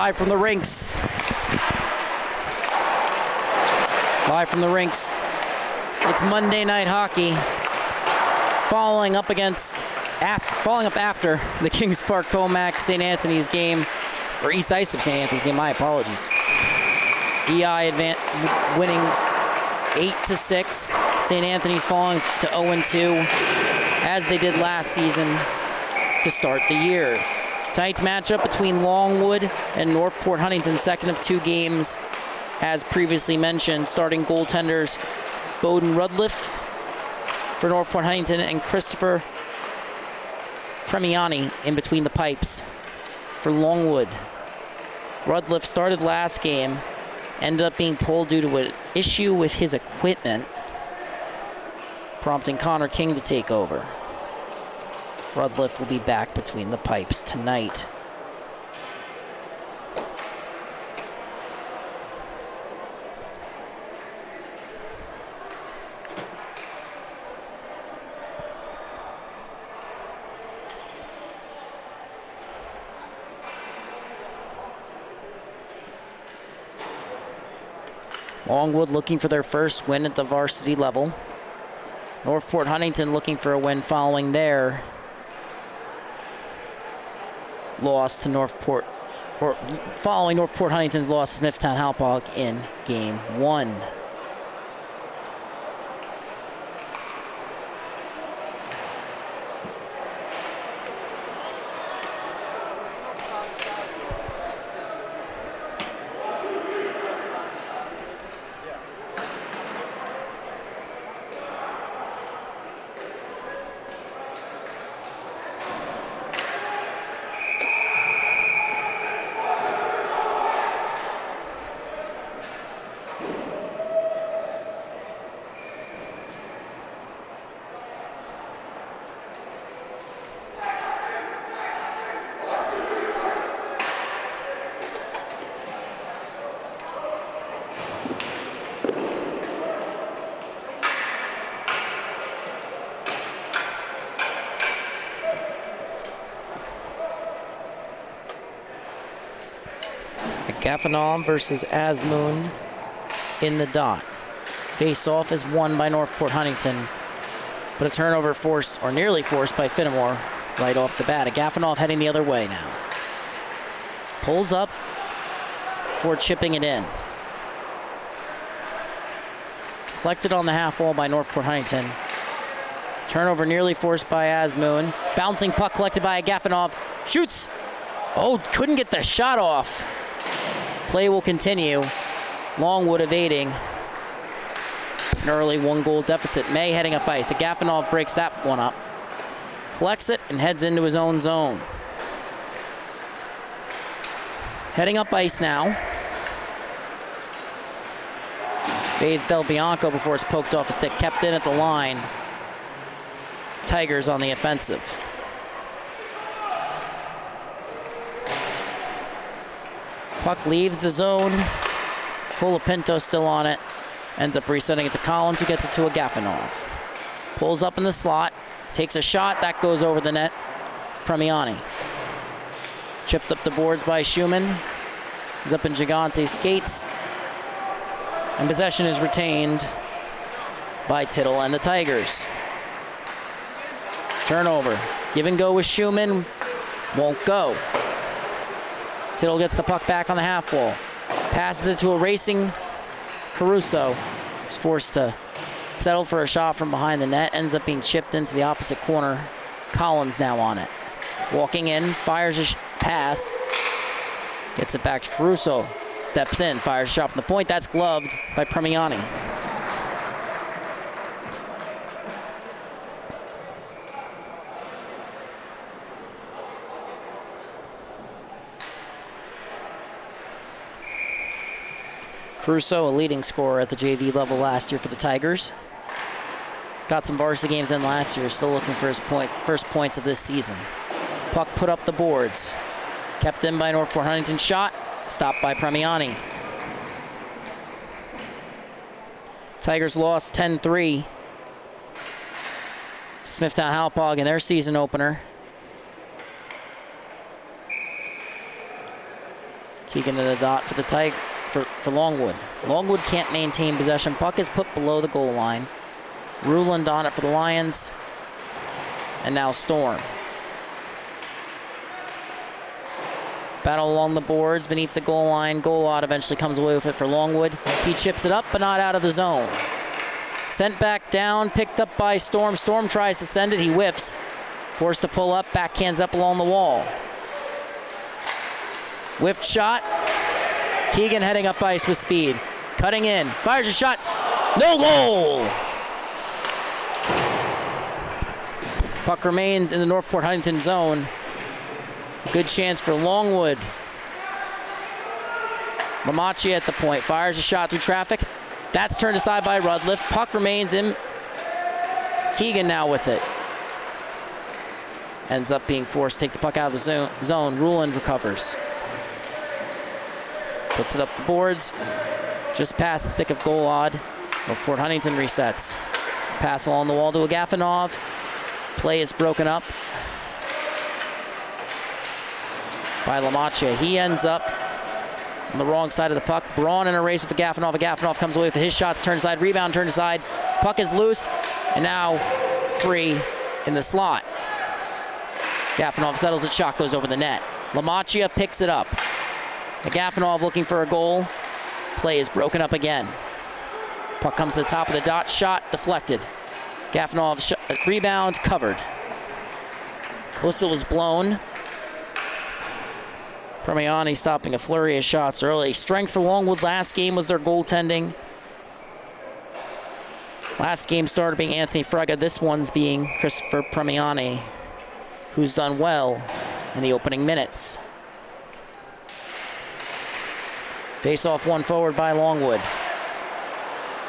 Live from the rinks. Live from the rinks. It's Monday Night Hockey. Following up after the Kings Park Comac St. Anthony's game, or East Ice of St. Anthony's game, my apologies. EI winning 8-6. St. Anthony's falling to 0-2, as they did last season to start the year. Tonight's matchup between Longwood and Northport Huntington, second of two games. As previously mentioned, starting goaltenders Bowden Rudliff for Northport Huntington and Christopher Premiani in between the pipes for Longwood. Rudliff started last game, ended up being pulled due to an issue with his equipment, prompting Connor King to take over. Rudliff will be back between the pipes tonight. Longwood looking for their first win at the varsity level. Northport Huntington looking for a win following their loss to Northport, or following Northport Huntington's loss to Smithtown Hauppauge in Game 1. Gaffanov versus Asmoon in the dot. Face-off is won by Northport Huntington, but a turnover forced, or nearly forced, by Finnemore right off the bat. Gaffanov heading the other way now. Pulls up for chipping it in. Collected on the half wall by Northport Huntington. Turnover nearly forced by Asmoon. Bouncing puck collected by Gaffanov. Shoots! Oh, couldn't get the shot off. Play will continue. Longwood evading an early one-goal deficit. May heading up ice. Gaffanov breaks that one up. Collects it and heads into his own zone. Heading up ice now. Fades Del Bianco before it's poked off a stick. Kept in at the line. Tigers on the offensive. Puck leaves the zone. Colapinto still on it. Ends up resending it to Collins, who gets it to Gaffanov. Pulls up in the slot. Takes a shot. That goes over the net. Premiani. Chipped up the boards by Schumann. Ends up in Gigante's skates. And possession is retained by Tittle and the Tigers. Turnover. Give and go with Schumann. Won't go. Tittle gets the puck back on the half wall. Passes it to a racing Caruso. He's forced to settle for a shot from behind the net. Ends up being chipped into the opposite corner. Collins now on it. Walking in, fires a pass. Gets it back to Caruso. Steps in, fires a shot from the point. That's gloved by Premiani. Caruso, a leading scorer at the JV level last year for the Tigers. Got some varsity games in last year, still looking for his first points of this season. Puck put up the boards. Kept in by Northport Huntington. Shot, stopped by Premiani. Tigers lost 10-3. Smithtown Hauppauge in their season opener. Keegan to the dot for the for Longwood. Longwood can't maintain possession. Puck is put below the goal line. Ruland on it for the Lions. And now Storm. Battle along the boards beneath the goal line. Golod eventually comes away with it for Longwood. He chips it up, but not out of the zone. Sent back down, picked up by Storm. Storm tries to send it, he whiffs. Forced to pull up, backhands up along the wall. Whiffed shot. Keegan heading up ice with speed. Cutting in, fires a shot. No goal! Puck remains in the Northport Huntington zone. Good chance for Longwood. Lamachi at the point, fires a shot through traffic. That's turned aside by Rudliff. Puck remains in. Keegan now with it. Ends up being forced to take the puck out of the zone. Ruland recovers. Puts it up the boards. Just past the stick of Golod. Northport Huntington resets. Pass along the wall to Agafonov. Play is broken up by Lamache. He ends up on the wrong side of the puck. Braun in a race with Agafonov. Agafonov comes away with his shots, turned aside, rebound, turned aside. Puck is loose, and now free in the slot. Agafonov settles it, shot goes over the net. Lamachia picks it up. Agafonov looking for a goal. Play is broken up again. Puck comes to the top of the dot, shot deflected. Agafonov rebound, covered. Whistle was blown. Premiani stopping a flurry of shots early. Strength for Longwood last game was their goaltending. Last game started being Anthony Frega. This one's being Christopher Premiani, who's done well in the opening minutes. Face-off one forward by Longwood.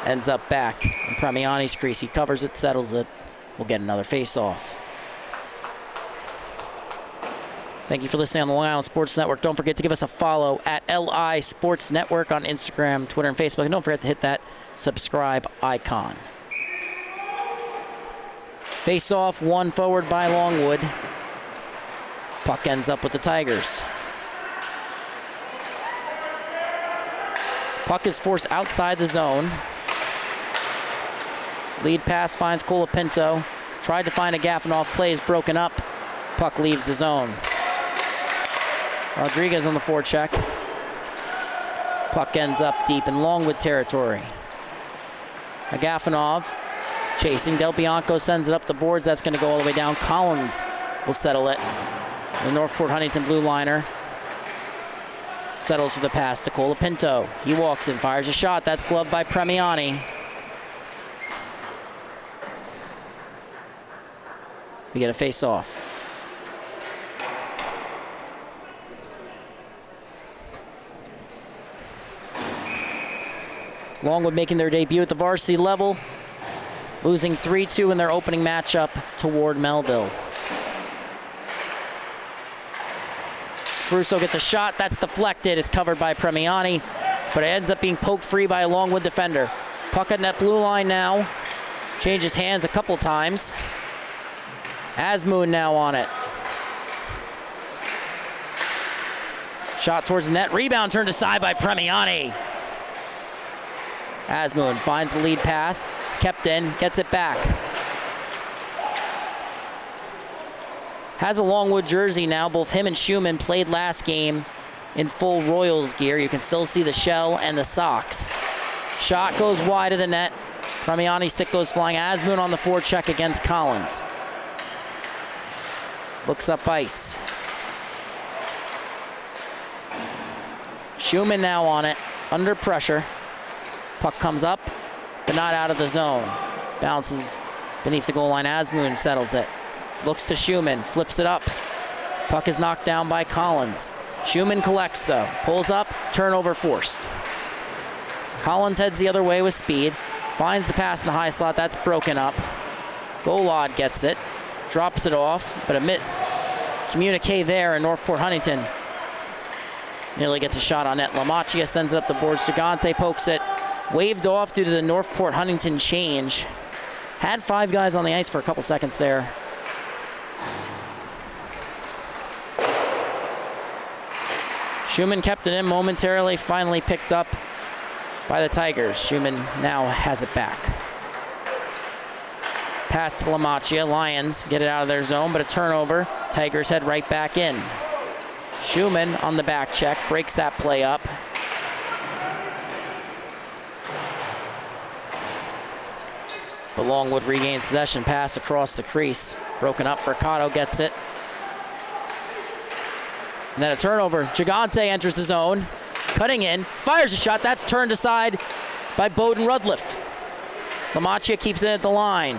Ends up back in Premiani's crease. He covers it, settles it. We'll get another face-off. Thank you for listening on the Long Island Sports Network. Don't forget to give us a follow at LI Sports Network on Instagram, Twitter, and Facebook. And don't forget to hit that subscribe icon. Face-off, one forward by Longwood. Puck ends up with the Tigers. Puck is forced outside the zone. Lead pass finds Colapinto. Tried to find Agafonov. Play is broken up. Puck leaves the zone. Rodriguez on the forecheck. Puck ends up deep in Longwood territory. Agafonov chasing. Del Bianco sends it up the boards. That's going to go all the way down. Collins will settle it. The Northport Huntington blue liner settles for the pass to Colapinto. He walks in, fires a shot. That's gloved by Premiani. We get a face-off. Longwood making their debut at the varsity level, losing 3-2 in their opening matchup toward Melville. Caruso gets a shot, that's deflected. It's covered by Premiani, but it ends up being poked free by a Longwood defender. Puck at net blue line now. Changes hands a couple times. Asmoon now on it. Shot towards the net, rebound turned aside by Premiani. Asmoon finds the lead pass. It's kept in, gets it back. Has a Longwood jersey now. Both him and Schumann played last game in full Royals gear. You can still see the shell and the socks. Shot goes wide of the net. Premiani's stick goes flying. Asmoon on the forecheck against Collins. Looks up ice. Schumann now on it, under pressure. Puck comes up, but not out of the zone. Bounces beneath the goal line. Asmoon settles it. Looks to Schumann, flips it up. Puck is knocked down by Collins. Schumann collects though, pulls up, turnover forced. Collins heads the other way with speed, finds the pass in the high slot, that's broken up. Golod gets it, drops it off, but a miss. Communique there in Northport Huntington. Nearly gets a shot on net. Lamachia sends it up the boards. Gigante pokes it. Waved off due to the Northport Huntington change. Had 5 guys on the ice for a couple seconds there. Schumann kept it in momentarily, finally picked up by the Tigers. Schumann now has it back. Pass to LaMacchia. Lions get it out of their zone, but a turnover. Tigers head right back in. Schumann on the back check, breaks that play up. But Longwood regains possession, pass across the crease. Broken up, Mercado gets it. And then a turnover. Gigante enters the zone, cutting in, fires a shot. That's turned aside by Bowden Rudliff. LaMacchia keeps it at the line,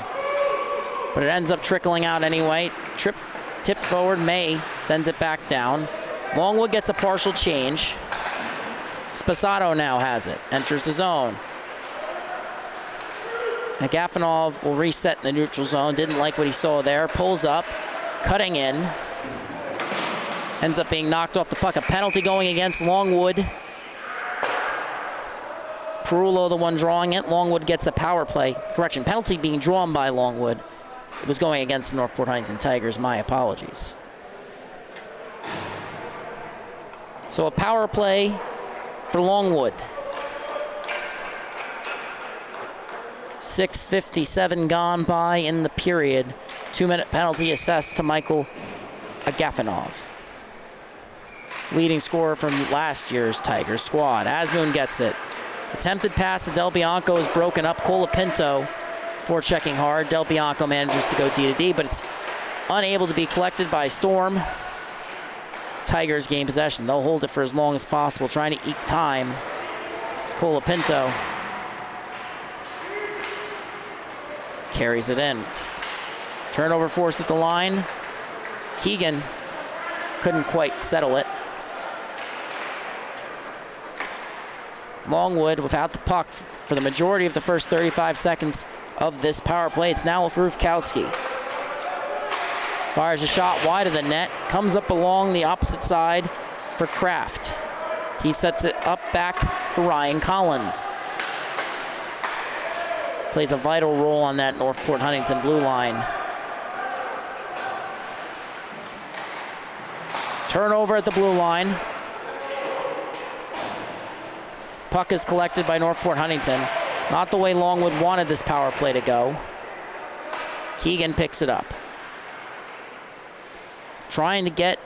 but it ends up trickling out anyway. Tipped forward, May sends it back down. Longwood gets a partial change. Sposato now has it, enters the zone. Agafonov will reset in the neutral zone. Didn't like what he saw there. Pulls up, cutting in. Ends up being knocked off the puck. A penalty going against Longwood. Perullo the one drawing it. Longwood gets a power play. Correction, penalty being drawn by Longwood. It was going against the Northport Huntington Tigers. My apologies. So a power play for Longwood. 6:57 gone by in the period. 2-minute penalty assessed to Michael Agafonov. Leading scorer from last year's Tigers squad. Asmoon gets it. Attempted pass to Del Bianco is broken up. Colapinto forechecking hard. Del Bianco manages to go D-to-D, but it's unable to be collected by Storm. Tigers gain possession. They'll hold it for as long as possible, trying to eke time. It's Colapinto. Carries it in. Turnover forced at the line. Keegan couldn't quite settle it. Longwood without the puck for the majority of the first 35 seconds of this power play. It's now with Rufkowski. Fires a shot wide of the net. Comes up along the opposite side for Kraft. He sets it up back for Ryan Collins. Plays a vital role on that Northport Huntington blue line. Turnover at the blue line. Puck is collected by Northport Huntington. Not the way Longwood wanted this power play to go. Keegan picks it up. Trying to get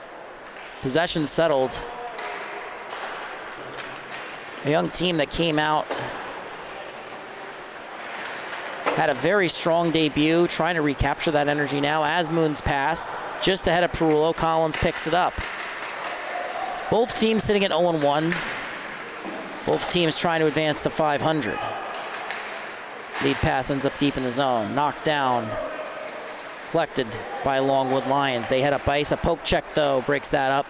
possession settled. A young team that came out, had a very strong debut, trying to recapture that energy now. Asmoon's pass, just ahead of Perullo. Collins picks it up. Both teams sitting at 0-1. Both teams trying to advance to 500. Lead pass ends up deep in the zone. Knocked down. Collected by Longwood Lions. They head up ice. A poke check, though, breaks that up.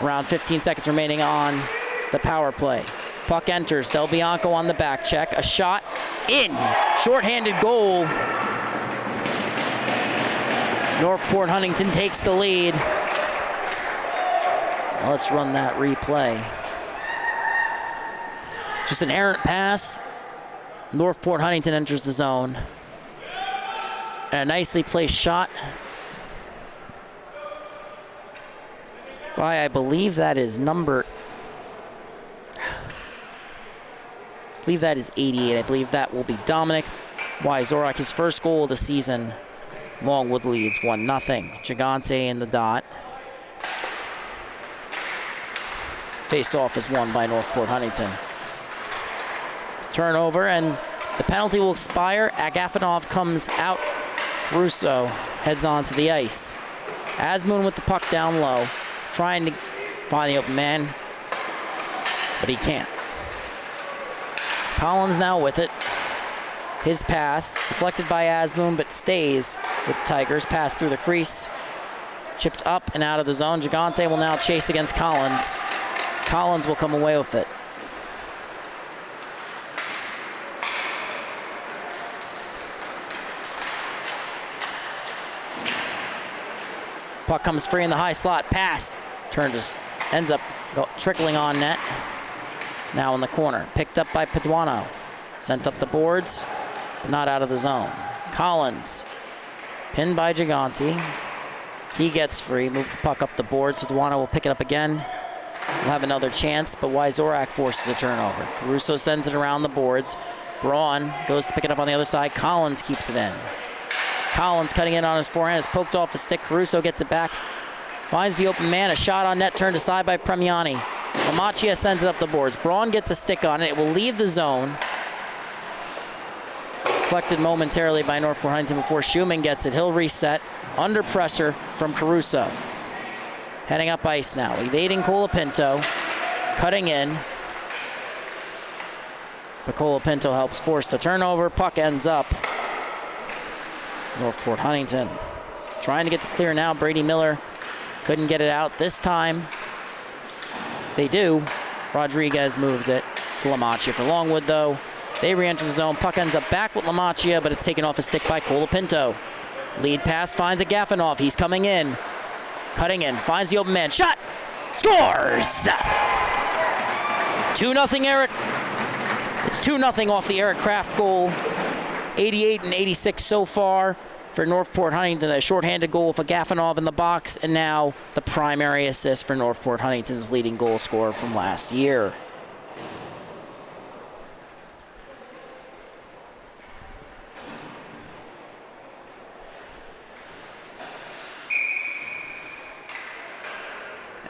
Around 15 seconds remaining on the power play. Puck enters. Del Bianco on the back check. A shot in. Shorthanded goal. Northport Huntington takes the lead. Let's run that replay. Just an errant pass. Northport Huntington enters the zone. And a nicely placed shot by, I believe that is number, I believe that is 88. I believe that will be Dominic Wyzorek. His first goal of the season. Longwood leads 1-0. Gigante in the dot. Face-off is won by Northport Huntington. Turnover, and the penalty will expire. Agafonov comes out. Russo heads onto the ice. Asmoon with the puck down low, trying to find the open man, but he can't. Collins now with it. His pass, deflected by Asmoon, but stays with the Tigers. Pass through the crease, chipped up and out of the zone. Gigante will now chase against Collins. Collins will come away with it. Puck comes free in the high slot. Pass. Turns, ends up trickling on net. Now in the corner. Picked up by Paduano. Sent up the boards, but not out of the zone. Collins. Pinned by Gigante. He gets free. Moved the puck up the boards. Paduano will pick it up again. will have another chance, but Wyzorak forces a turnover. Caruso sends it around the boards. Braun goes to pick it up on the other side. Collins keeps it in. Collins cutting in on his forehand is poked off a stick. Caruso gets it back. Finds the open man. A shot on net turned aside by Premiani. Lamacchia sends it up the boards. Braun gets a stick on it. It will leave the zone. Collected momentarily by Northport Huntington before Schumann gets it. He'll reset. Under pressure from Caruso. Heading up ice now. Evading Colapinto. Cutting in. But Colapinto helps force the turnover. Puck ends up. Northport Huntington trying to get the clear now. Brady Miller couldn't get it out this time. They do. Rodriguez moves it to Lamacchia for Longwood, though. They re-enter the zone. Puck ends up back with Lamacchia, but it's taken off a stick by Colapinto. Lead pass finds a Gafanov. He's coming in. Cutting in. Finds the open man. Shot! Scores! 2-0 Eric. It's 2-0 off the Eric Kraft goal. 88 and 86 so far for Northport Huntington. A shorthanded goal for Gafanov in the box, and now the primary assist for Northport Huntington's leading goal scorer from last year.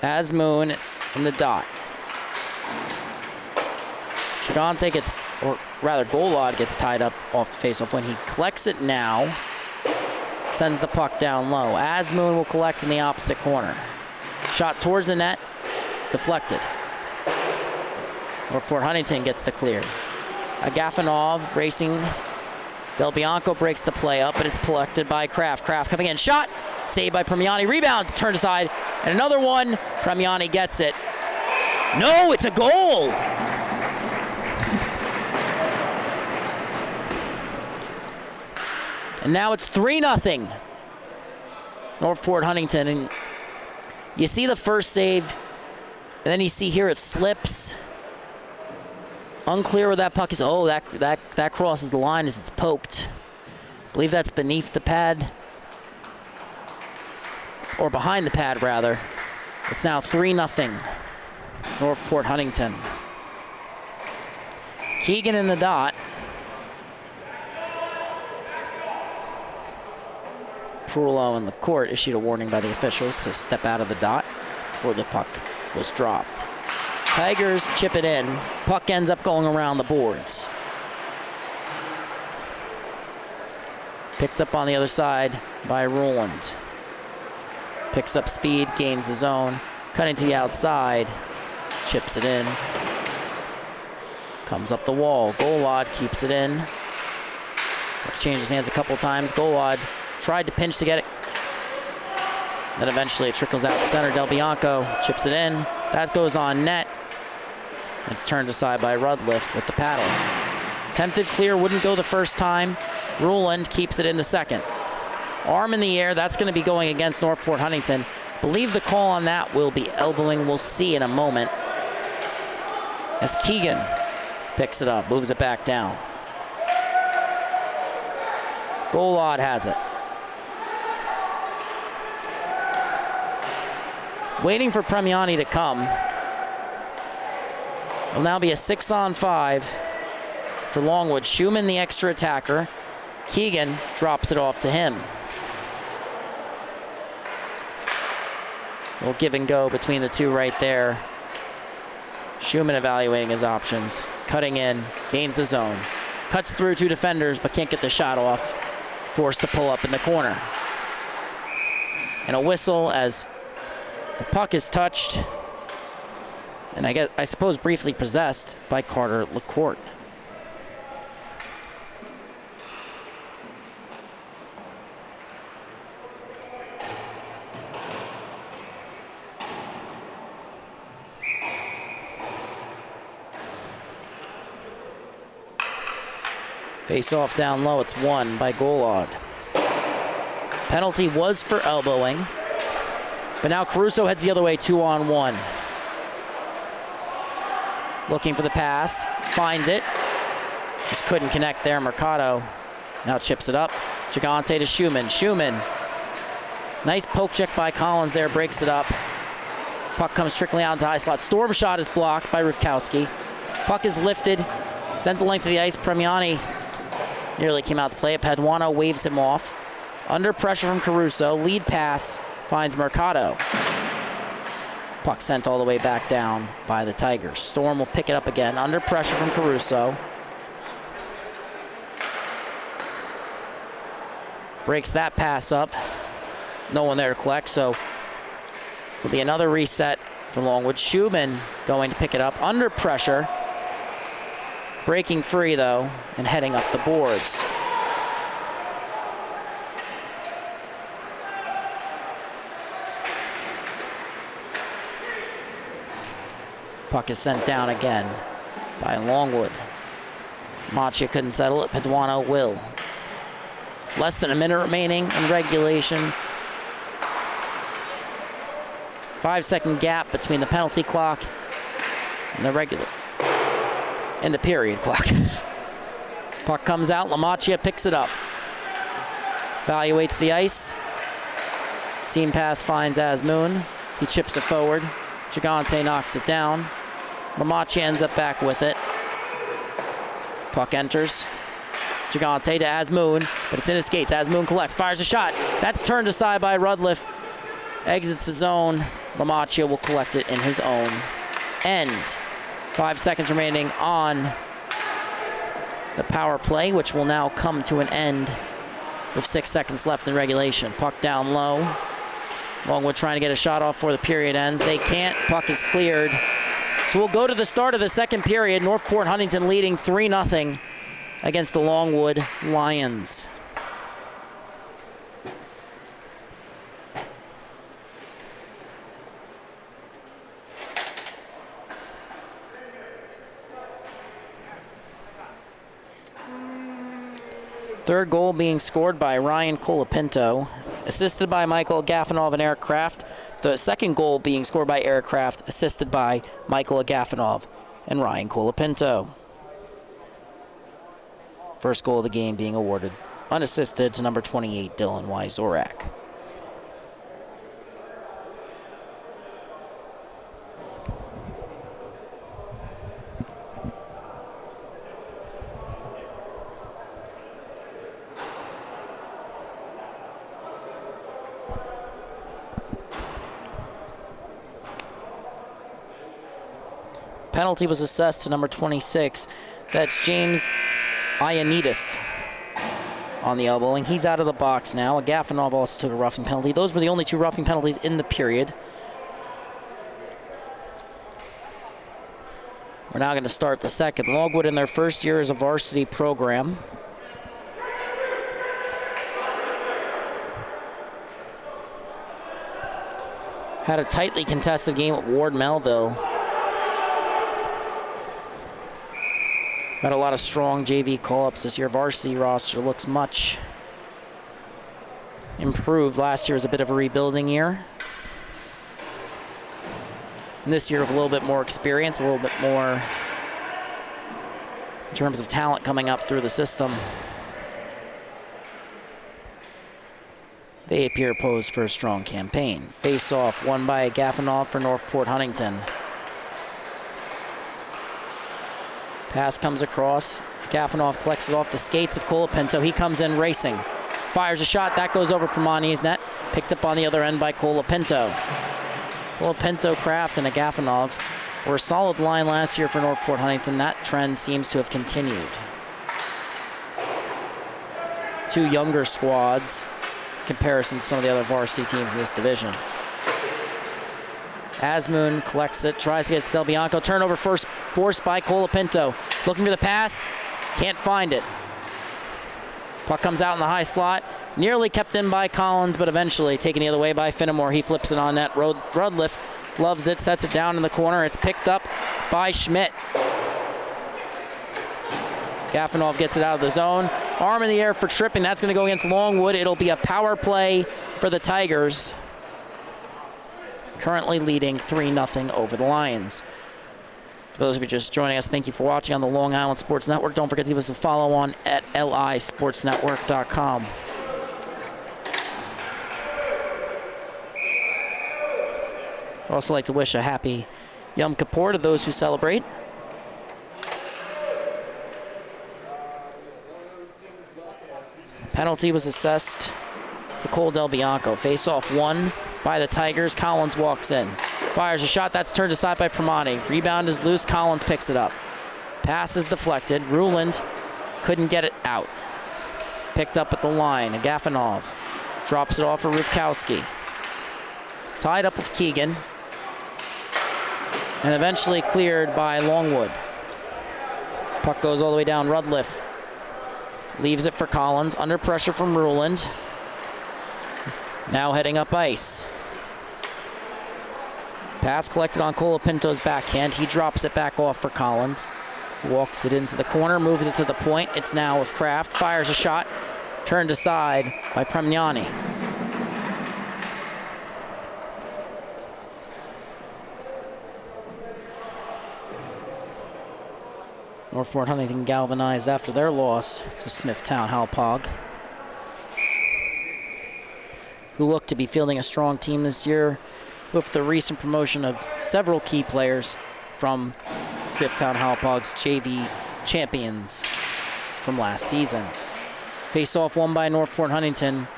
Asmoon in the dot. Gigante gets, or rather Golod gets tied up off the faceoff when he collects it now. Sends the puck down low. Asmoon will collect in the opposite corner. Shot towards the net, deflected. Northport Huntington gets the clear. Agafanov racing. Del Bianco breaks the play up, but it's collected by Kraft. Kraft coming in. Shot! Saved by Premiani. Rebounds, turned aside. And another one. Premiani gets it. No, it's a goal! And now it's 3-0. Northport Huntington. And you see the first save, and then you see here it slips. Unclear where that puck is. Oh, that crosses the line as it's poked. I believe that's beneath the pad. Or behind the pad, rather. It's now 3-0. Northport Huntington. Keegan in the dot. Prullo in the court issued a warning by the officials to step out of the dot before the puck was dropped. Tigers chip it in. Puck ends up going around the boards. Picked up on the other side by Roland. Picks up speed, gains the zone. Cutting to the outside. Chips it in. Comes up the wall. Golod keeps it in. Changes hands a couple times. Golod tried to pinch to get it. Then eventually it trickles out to center. Del Bianco chips it in. That goes on net. It's turned aside by Rudliff with the paddle. Attempted clear, wouldn't go the first time. Ruland keeps it in the second. Arm in the air, that's going to be going against Northport Huntington. Believe the call on that will be elbowing. We'll see in a moment. As Keegan picks it up, moves it back down. Golod has it. Waiting for Premiani to come. It'll now be a 6-on-5 for Longwood. Schumann, the extra attacker. Keegan drops it off to him. We'll give and go between the two right there. Schumann evaluating his options. Cutting in, gains the zone. Cuts through two defenders, but can't get the shot off. Forced to pull up in the corner. And a whistle as the puck is touched, and I suppose briefly possessed by Carter LaCourte. Face off down low, it's won by Golod. Penalty was for elbowing. But now Caruso heads the other way, 2-on-1. Looking for the pass, finds it. Just couldn't connect there, Mercado. Now chips it up. Gigante to Schumann. Schumann, nice poke check by Collins there, breaks it up. Puck comes trickling out into high slot. Storm shot is blocked by Rivkowski. Puck is lifted, sent the length of the ice. Premiani nearly came out to play it. Paduano waves him off. Under pressure from Caruso. Lead pass finds Mercado. Puck sent all the way back down by the Tigers. Storm will pick it up again. Under pressure from Caruso. Breaks that pass up. No one there to collect, so it'll be another reset for Longwood. Schumann going to pick it up under pressure. Breaking free, though, and heading up the boards. Puck is sent down again by Longwood. Macchia couldn't settle it. Paduano will. Less than a minute remaining in regulation. 5-second gap between the penalty clock and the period clock. Puck comes out. Lamacchia picks it up. Evaluates the ice. Seam pass finds Asmoon. He chips it forward. Gigante knocks it down. Lamacchia ends up back with it. Puck enters. Gigante to Asmoon, but it's in his skates. Asmoon collects, fires a shot. That's turned aside by Rudliff. Exits the zone. Lamacchia will collect it in his own end. 5 seconds remaining on the power play, which will now come to an end with 6 seconds left in regulation. Puck down low. Longwood trying to get a shot off before the period ends. They can't. Puck is cleared. So we'll go to the start of the second period. Northport Huntington leading 3-0 against the Longwood Lions. Third goal being scored by Ryan Colapinto, assisted by Michael Agafonov and Eric Kraft. The second goal being scored by Eric Kraft, assisted by Michael Agafonov and Ryan Colapinto. First goal of the game being awarded unassisted to number 28, Dylan Wyzorak. Penalty was assessed to number 26. That's James Ioannidis on the elbowing. He's out of the box now. Agafonov also took a roughing penalty. Those were the only two roughing penalties in the period. We're now going to start the second. Longwood in their first year as a varsity program. Had a tightly contested game at Ward Melville. Got a lot of strong JV call-ups this year. Varsity roster looks much improved. Last year was a bit of a rebuilding year. And this year with a little bit more experience, a little bit more in terms of talent coming up through the system. They appear posed for a strong campaign. Face-off won by Agafonov for Northport Huntington. Pass comes across. Agafonov collects it off the skates of Colapinto. He comes in racing. Fires a shot. That goes over Primani's net. Picked up on the other end by Colapinto. Colapinto, Kraft, and Agafonov were a solid line last year for Northport Huntington. That trend seems to have continued. Two younger squads in comparison to some of the other varsity teams in this division. Asmoon collects it, tries to get it to Del Bianco. Turnover first forced by Colapinto. Looking for the pass, can't find it. Puck comes out in the high slot. Nearly kept in by Collins, but eventually taken the other way by Finnemore. He flips it on net. Rudliff loves it, sets it down in the corner. It's picked up by Schmidt. Agafonov gets it out of the zone. Arm in the air for tripping. That's going to go against Longwood. It'll be a power play for the Tigers. Currently leading 3-0 over the Lions. For those of you just joining us, thank you for watching on the Long Island Sports Network. Don't forget to give us a follow on at lisportsnetwork.com. I'd also like to wish a happy Yom Kippur to those who celebrate. Penalty was assessed to Cole Del Bianco. Face-off won by the Tigers. Collins walks in. Fires a shot that's turned aside by Primati. Rebound is loose. Collins picks it up. Pass is deflected. Ruland couldn't get it out. Picked up at the line. Agafonov drops it off for Rufkowski. Tied up with Keegan. And eventually cleared by Longwood. Puck goes all the way down. Rudliff leaves it for Collins. Under pressure from Ruland. Now heading up ice. Pass collected on Colapinto's backhand. He drops it back off for Collins. Walks it into the corner, moves it to the point. It's now with Kraft. Fires a shot. Turned aside by Premiani. Northport Huntington galvanized after their loss to Smithtown Hauppauge, who look to be fielding a strong team this year with the recent promotion of several key players from Smithtown Hauppauge's JV champions from last season. Face-off won by Northport Huntington.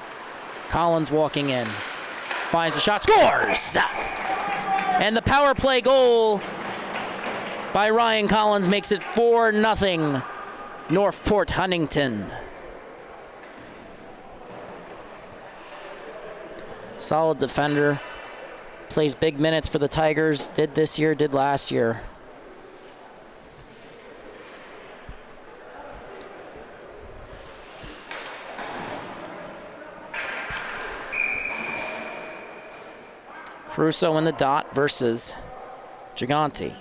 Collins walking in. Finds the shot, scores! And the power play goal by Ryan Collins makes it 4-0 Northport Huntington. Solid defender. Plays big minutes for the Tigers. Did this year, did last year. Caruso in the dot versus Gigante.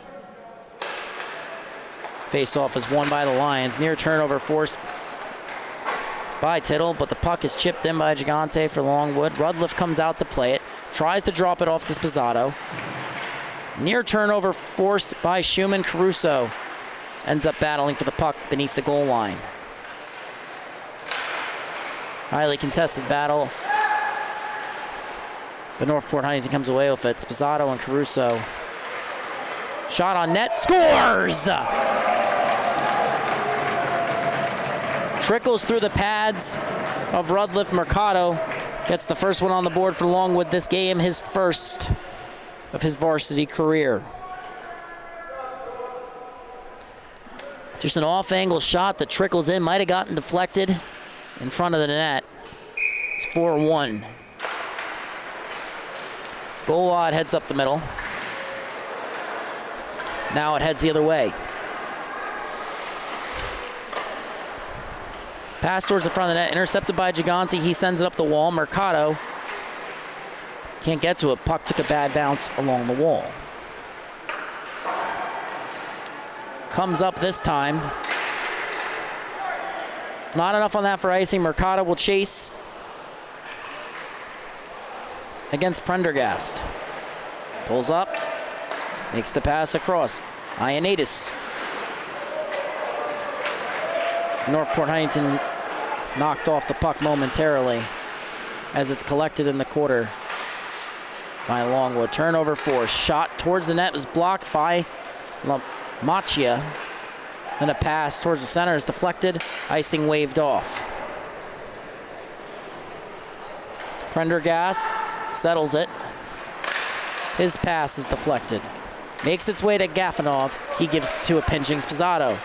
Face-off is won by the Lions. Near turnover forced by Tittle, but the puck is chipped in by Gigante for Longwood. Rudliff comes out to play it. Tries to drop it off to Sposato. Near turnover forced by Schumann. Caruso ends up battling for the puck beneath the goal line. Highly contested battle, but Northport Huntington comes away with it. Sposato and Caruso. Shot on net, scores! Trickles through the pads of Rudliff. Mercado gets the first one on the board for Longwood this game, his first of his varsity career. Just an off-angle shot that trickles in, might have gotten deflected in front of the net. It's 4-1. Golod heads up the middle. Now it heads the other way. Pass towards the front of the net, intercepted by Gigante. He sends it up the wall. Mercado can't get to it. Puck took a bad bounce along the wall. Comes up this time. Not enough on that for icing. Mercado will chase against Prendergast. Pulls up, makes the pass across. Ioannidis. Northport Huntington knocked off the puck momentarily as it's collected in the quarter by Longwood. Turnover force. Shot towards the net was blocked by Machia. Then a pass towards the center is deflected. Icing waved off. Prendergast settles it. His pass is deflected. Makes its way to Gafanov. He gives it to a pinching Sposato.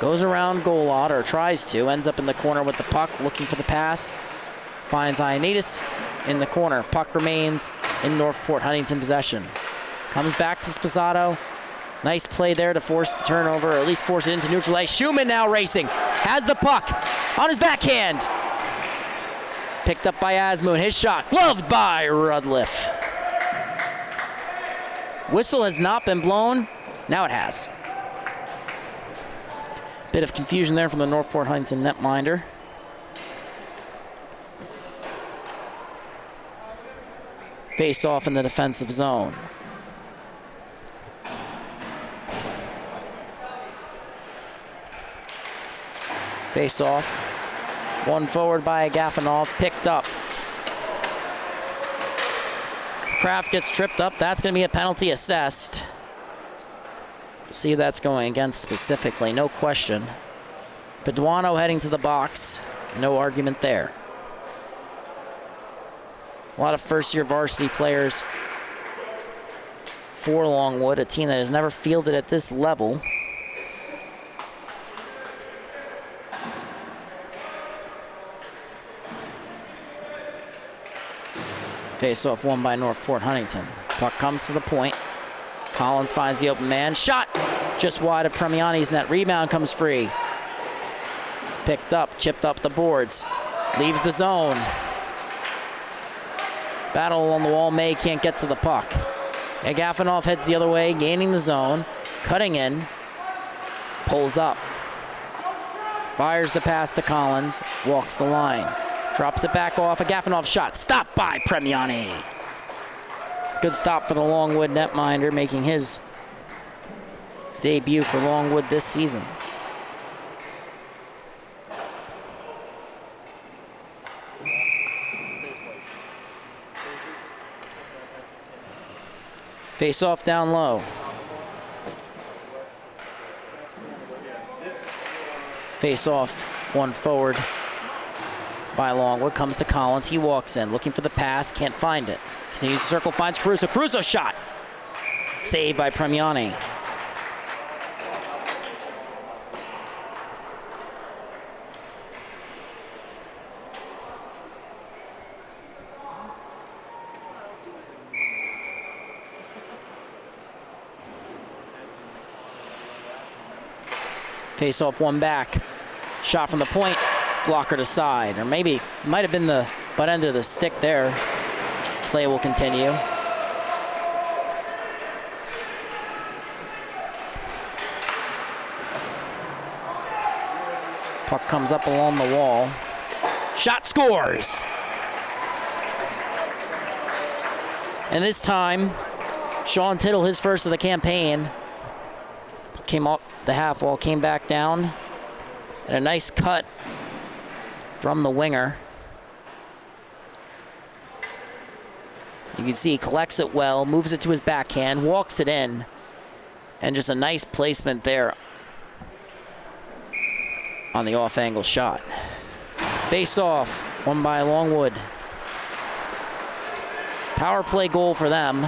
Goes around Golod, or tries to. Ends up in the corner with the puck, looking for the pass. Finds Ioannidis in the corner. Puck remains in Northport Huntington possession. Comes back to Sposato. Nice play there to force the turnover, or at least force it into neutral ice. Schumann now racing. Has the puck on his backhand. Picked up by Asmoon. His shot gloved by Rudliff. Whistle has not been blown. Now it has. Bit of confusion there from the Northport Huntington netminder. Face off in the defensive zone. Face off. One forward by Agafonov, picked up. Kraft gets tripped up. That's going to be a penalty assessed. See who that's going against specifically, no question. Paduano heading to the box. No argument there. A lot of first-year varsity players for Longwood, a team that has never fielded at this level. Face-off won by Northport Huntington. Puck comes to the point. Collins finds the open man. Shot just wide of Premiani's net. Rebound comes free. Picked up, chipped up the boards. Leaves the zone. Battle on the wall. May can't get to the puck. Agafonov heads the other way, gaining the zone. Cutting in. Pulls up. Fires the pass to Collins. Walks the line. Drops it back off. Agafonov shot. Stopped by Premiani. Good stop for the Longwood netminder, making his debut for Longwood this season. Face off down low. Face off, one forward by Longwood. Comes to Collins. He walks in, looking for the pass. Can't find it. Continues to circle, finds Caruso. Caruso shot. Saved by Premiani. Face off, one back. Shot from the point. Blocker to side, or maybe might have been the butt end of the stick there. Play will continue. Puck comes up along the wall. Shot scores! And this time, Sean Tittle, his first of the campaign, came up the half wall, came back down, and a nice cut from the winger. You can see he collects it well, moves it to his backhand, walks it in, and just a nice placement there on the off-angle shot. Face off, won by Longwood. Power play goal for them.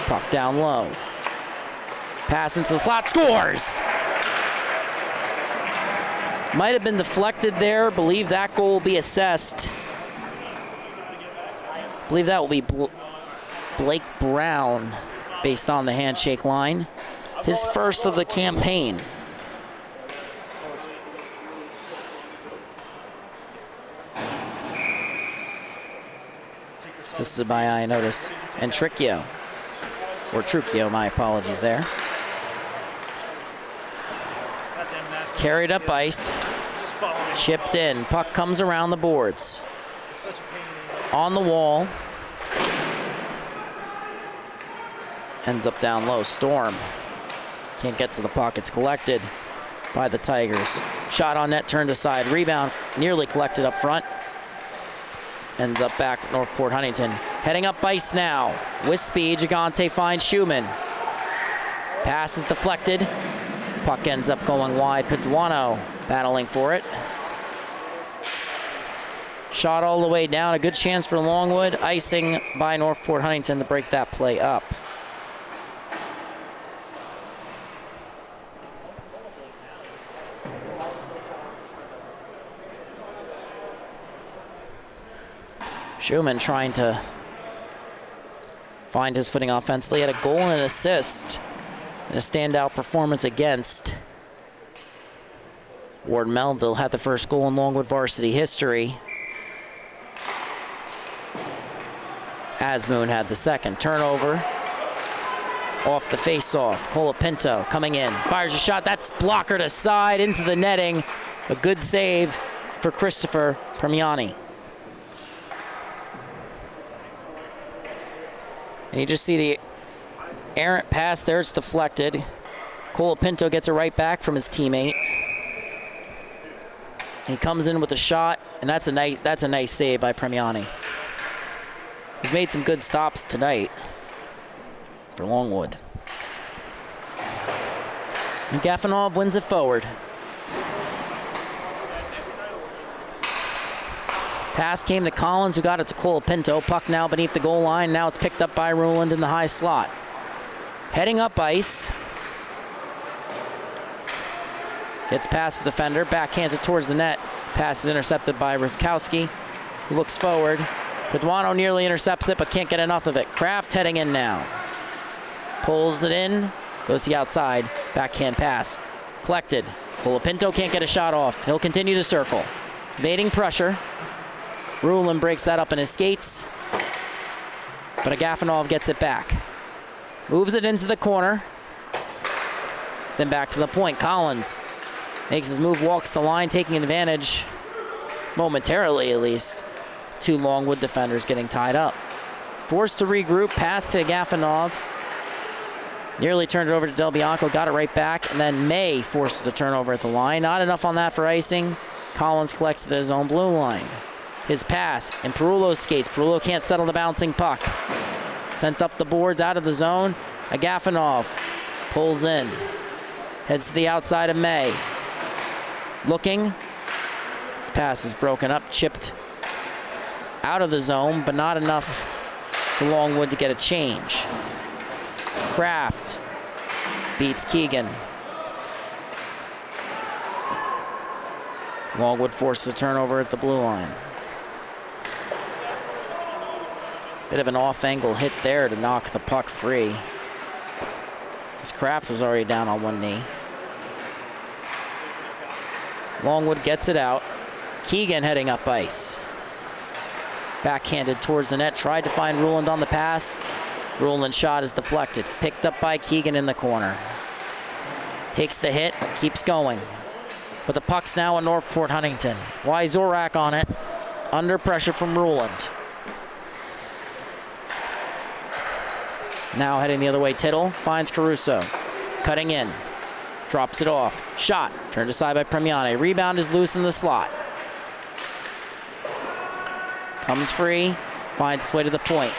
Puck down low. Pass into the slot, scores! Might have been deflected there. Believe that goal will be assessed. Believe that will be Blake Brown based on the handshake line. His first of the campaign. Assisted by Ionotis and Tricchio. Or Trucchio, my apologies there. Carried up ice. Chipped in. Puck comes around the boards. On the wall. Ends up down low. Storm. Can't get to the puck. It's collected by the Tigers. Shot on net, turned aside. Rebound nearly collected up front. Ends up back at Northport Huntington. Heading up ice now. With speed, Gigante finds Schumann. Pass is deflected. Puck ends up going wide. Paduano battling for it. Shot all the way down. A good chance for Longwood. Icing by Northport Huntington to break that play up. Schumann trying to find his footing offensively. Had a goal and an assist in a standout performance against Ward Melville. Had the first goal in Longwood varsity history. Asmoon had the second. Turnover off the face-off. Colapinto coming in. Fires a shot. That's blockered aside into the netting. A good save for Christopher Premiani. And you just see the errant pass there. It's deflected. Colapinto gets it right back from his teammate. He comes in with a shot, and that's a nice save by Premiani. He's made some good stops tonight for Longwood. And Gafanov wins it forward. Pass came to Collins, who got it to Colapinto. Puck now beneath the goal line. Now it's picked up by Ruland in the high slot. Heading up ice. Gets past the defender, backhands it towards the net. Pass is intercepted by Rivkowski, who looks forward. Paduano nearly intercepts it, but can't get enough of it. Kraft heading in now. Pulls it in, goes to the outside. Backhand pass. Collected. Colapinto can't get a shot off. He'll continue to circle. Evading pressure. Ruland breaks that up in his skates, but Agafonov gets it back. Moves it into the corner. Then back to the point. Collins makes his move, walks the line, taking advantage, momentarily at least, of two Longwood defenders getting tied up. Forced to regroup, pass to Agafonov. Nearly turned it over to Del Bianco, got it right back, and then May forces a turnover at the line. Not enough on that for icing. Collins collects it at his own blue line. His pass, and Perullo's skates. Perullo can't settle the bouncing puck. Sent up the boards, out of the zone. Agafonov pulls in. Heads to the outside of May. Looking. His pass is broken up, chipped out of the zone, but not enough for Longwood to get a change. Kraft beats Keegan. Longwood forces a turnover at the blue line. Bit of an off-angle hit there to knock the puck free, as Kraft was already down on one knee. Longwood gets it out. Keegan heading up ice. Backhanded towards the net, tried to find Ruland on the pass. Ruland's shot is deflected. Picked up by Keegan in the corner. Takes the hit, keeps going. But the puck's now at Northport Huntington. Wyzorak on it, under pressure from Ruland. Now heading the other way, Tittle finds Caruso. Cutting in, drops it off. Shot, turned aside by Premiani. Rebound is loose in the slot. Comes free, finds its way to the point.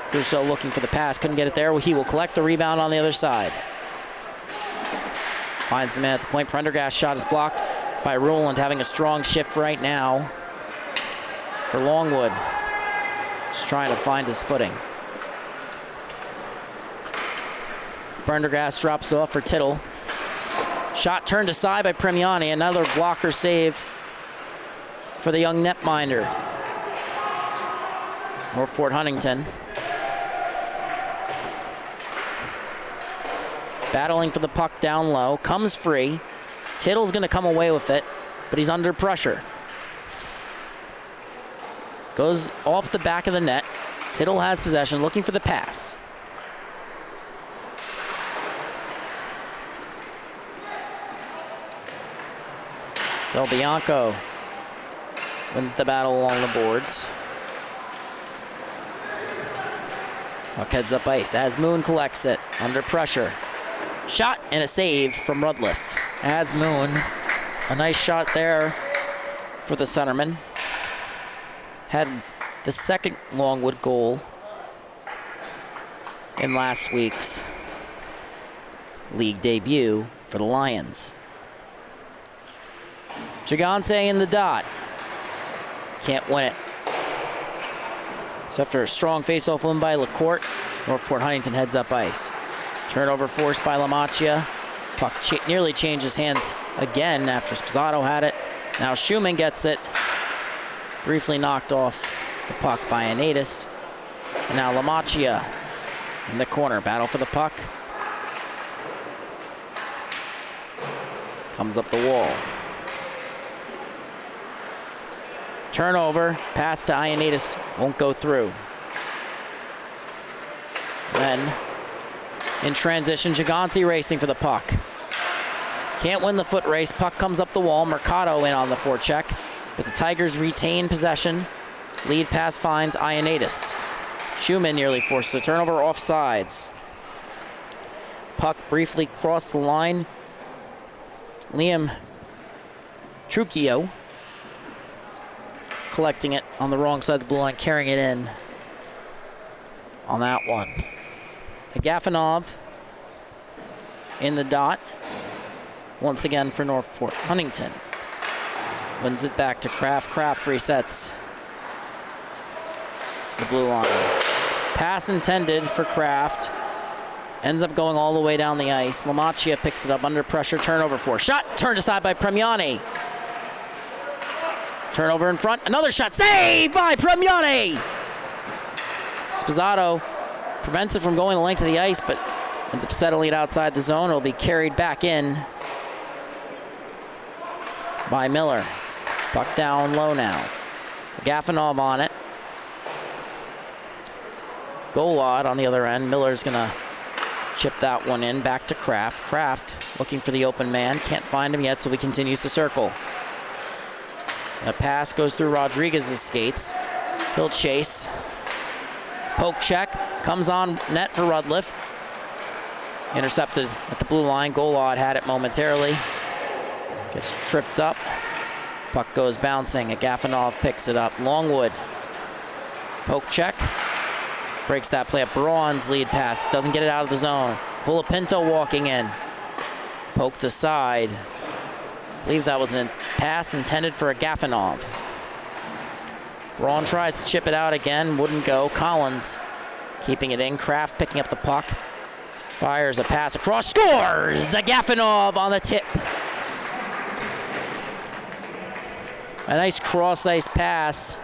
Caruso looking for the pass, couldn't get it there. He will collect the rebound on the other side. Finds the man at the point. Prendergast's shot is blocked by Ruland, having a strong shift right now for Longwood. Just trying to find his footing. Prendergast drops off for Tittle. Shot turned aside by Premiani. Another blocker save for the young netminder. Northport Huntington battling for the puck down low. Comes free. Tittle's going to come away with it, but he's under pressure. Goes off the back of the net. Tittle has possession, looking for the pass. Del Bianco wins the battle along the boards. Puck heads up ice as Moon collects it, under pressure. Shot and a save from Rudliff. As Moon, a nice shot there for the centerman. Had the second Longwood goal in last week's league debut for the Lions. Gigante in the dot. Can't win it. So after a strong face-off win by LaCourte, Northport Huntington heads up ice. Turnover forced by LaMacchia. Puck nearly changes hands again after Spazzato had it. Now Schumann gets it. Briefly knocked off the puck by Anatis. And now LaMacchia in the corner. Battle for the puck. Comes up the wall. Turnover, pass to Ioannidis, won't go through. Then, in transition, Gigante racing for the puck. Can't win the foot race, puck comes up the wall, Mercado in on the forecheck, but the Tigers retain possession. Lead pass finds Ioannidis. Schumann nearly forces a turnover, offsides. Puck briefly crossed the line. Liam Trucchio collecting it on the wrong side of the blue line, carrying it in on that one. Agafonov in the dot. Once again for Northport. Huntington wins it back to Kraft. Kraft resets the blue line. Pass intended for Kraft. Ends up going all the way down the ice. Lamacchia picks it up under pressure. Turnover for shot. Turned aside by Premiani. Turnover in front. Another shot. Saved by Premiani. Sposato prevents it from going the length of the ice, but ends up settling it outside the zone. It'll be carried back in by Miller. Puck down low now. Agafonov on it. Golod on the other end. Miller's gonna chip that one in. Back to Kraft. Kraft looking for the open man. Can't find him yet, so he continues to circle. A pass goes through Rodriguez's skates. He'll chase. Poke check. Comes on net for Rudliff. Intercepted at the blue line. Golod had it momentarily. Gets tripped up. Puck goes bouncing. Agafonov picks it up. Longwood. Poke check. Breaks that play up. Braun's lead pass. Doesn't get it out of the zone. Colapinto walking in. Poked aside. I believe that was a pass intended for Agafonov. Braun tries to chip it out again. Wouldn't go. Collins keeping it in. Kraft picking up the puck. Fires a pass across. Scores! Agafonov on the tip. A nice cross-ice pass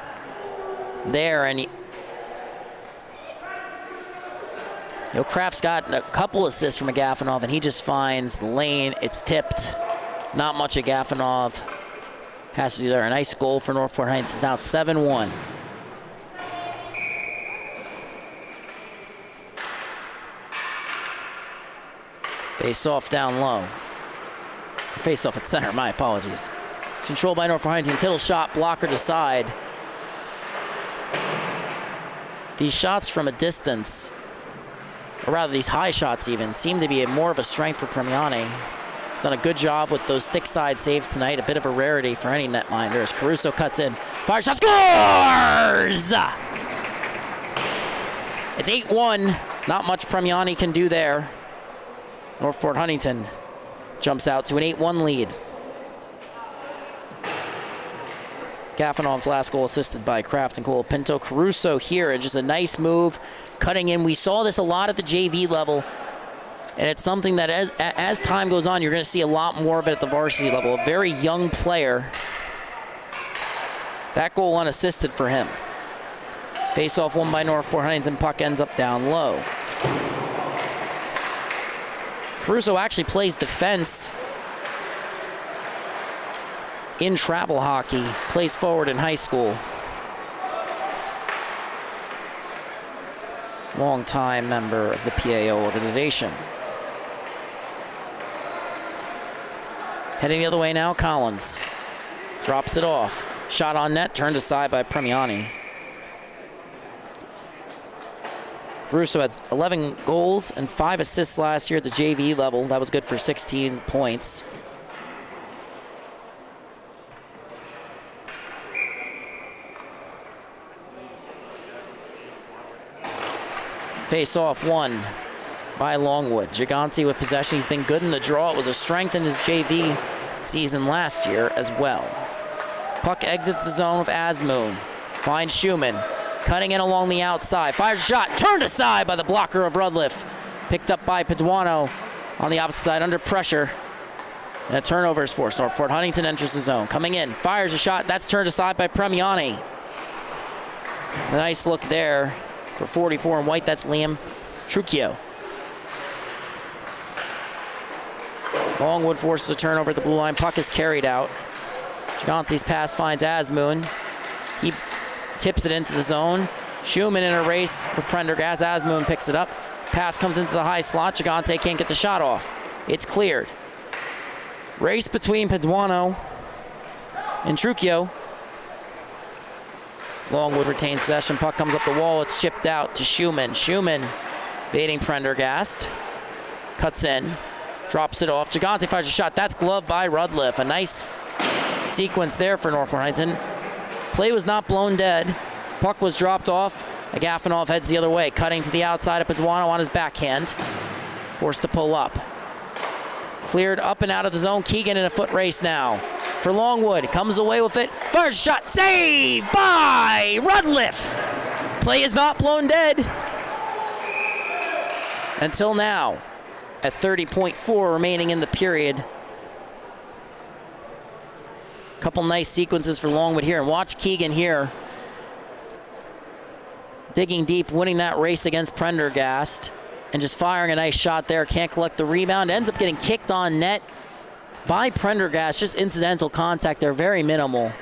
there, and Kraft's got a couple assists from Agafonov, and he just finds the lane. It's tipped. Not much Agafonov has to do there. A nice goal for Northport Heights. It's now 7-1. Face-off down low. Face-off at center, my apologies. It's controlled by Northport Huntington. Tittle shot, blocker to side. These shots from a distance, or rather these high shots even, seem to be more of a strength for Premiani. He's done a good job with those stick side saves tonight. A bit of a rarity for any netminder as Caruso cuts in. Fire shot, scores! It's 8-1. Not much Premiani can do there. Northport Huntington jumps out to an 8-1 lead. Gafanov's last goal assisted by Kraft and Colapinto. Caruso here, and just a nice move, cutting in. We saw this a lot at the JV level, and it's something that as time goes on, you're going to see a lot more of it at the varsity level. A very young player. That goal unassisted for him. Face-off won by Northport Huntington. Puck ends up down low. Caruso actually plays defense in travel hockey, plays forward in high school. Long-time member of the PAO organization. Heading the other way now, Collins. Drops it off. Shot on net, turned aside by Premiani. Caruso had 11 goals and 5 assists last year at the JV level. That was good for 16 points. Face-off won by Longwood. Gigante with possession. He's been good in the draw. It was a strength in his JV season last year as well. Puck exits the zone with Asmoon. Finds Schumann. Cutting in along the outside. Fires a shot. Turned aside by the blocker of Rudliff. Picked up by Paduano on the opposite side under pressure. And a turnover is forced. Northport Huntington enters the zone. Coming in. Fires a shot. That's turned aside by Premiani. A nice look there for 44 in white. That's Liam Trucchio. Longwood forces a turnover at the blue line. Puck is carried out. Gigante's pass finds Asmoon. He tips it into the zone. Schumann in a race with Prendergast. Asmoon picks it up. Pass comes into the high slot. Gigante can't get the shot off. It's cleared. Race between Paduano and Trucchio. Longwood retains possession. Puck comes up the wall. It's chipped out to Schumann. Schumann evading Prendergast. Cuts in. Drops it off. Gigante fires a shot. That's gloved by Rudliff. A nice sequence there for Northport Huntington. Play was not blown dead. Puck was dropped off Agafonov heads the other way, cutting to the outside of Paduano on his backhand. Forced to pull up. Cleared up and out of the zone. Keegan in a foot race now for Longwood. Comes away with it. First shot, saved by Rudliff. Play is not blown dead. Until now, at 30.4 remaining in the period. Couple nice sequences for Longwood here. And watch Keegan here. Digging deep, winning that race against Prendergast. And just firing a nice shot there. Can't collect the rebound. Ends up getting kicked on net by Prendergast. Just incidental contact there, very minimal.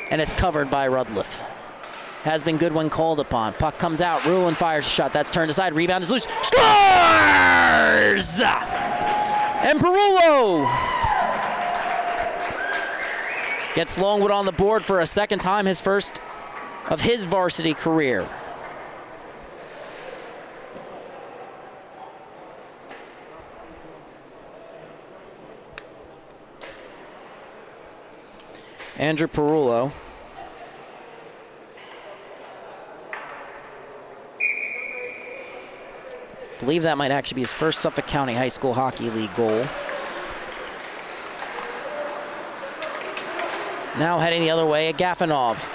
And it's covered by Rudliff. Has been good when called upon. Puck comes out. Ruin fires a shot. That's turned aside. Rebound is loose. Scores! And Perullo gets Longwood on the board for a second time, his first of his varsity career. Andrew Perullo. I believe that might actually be his first Suffolk County High School Hockey League goal. Now heading the other way, Agafonov.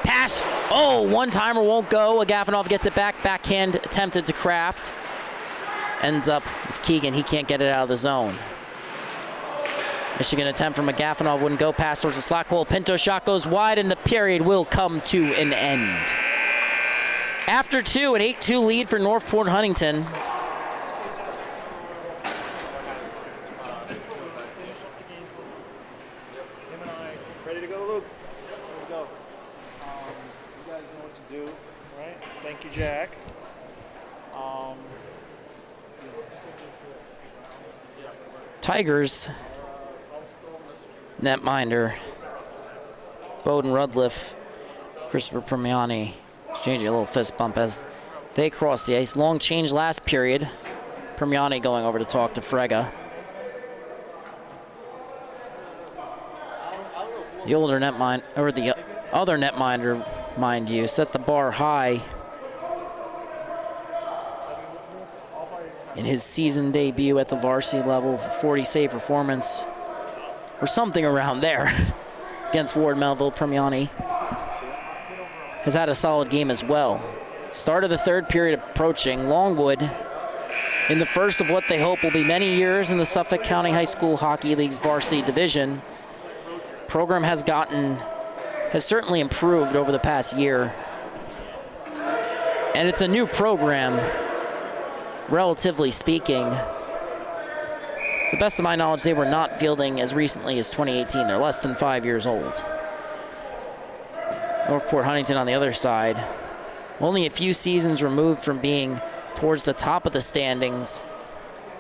Pass. Oh, one-timer won't go. Agafonov gets it back. Backhand attempted to Kraft. Ends up with Keegan. He can't get it out of the zone. Michigan attempt from Agafonov wouldn't go. Pass towards the slot goal. Pinto shot goes wide, and the period will come to an end. After two, an 8-2 lead for Northport Huntington. Ready to go, Luke? Let's go. You guys know what to do, right? Thank you, Jack. Tigers netminder Bowden Rudliff, Christopher Permiani exchanging a little fist bump as they cross the ice. Long change last period. Permiani going over to talk to Frega. The older netminder, or the other netminder, mind you, set the bar high in his season debut at the varsity level. 40 save performance or something around there against Ward Melville. Permiani has had a solid game as well. Start of the third period approaching. Longwood in the first of what they hope will be many years in the Suffolk County High School Hockey League's varsity division. Program has certainly improved over the past year. And it's a new program, relatively speaking. To the best of my knowledge, they were not fielding as recently as 2018. They're less than 5 years old. Northport Huntington on the other side, only a few seasons removed from being towards the top of the standings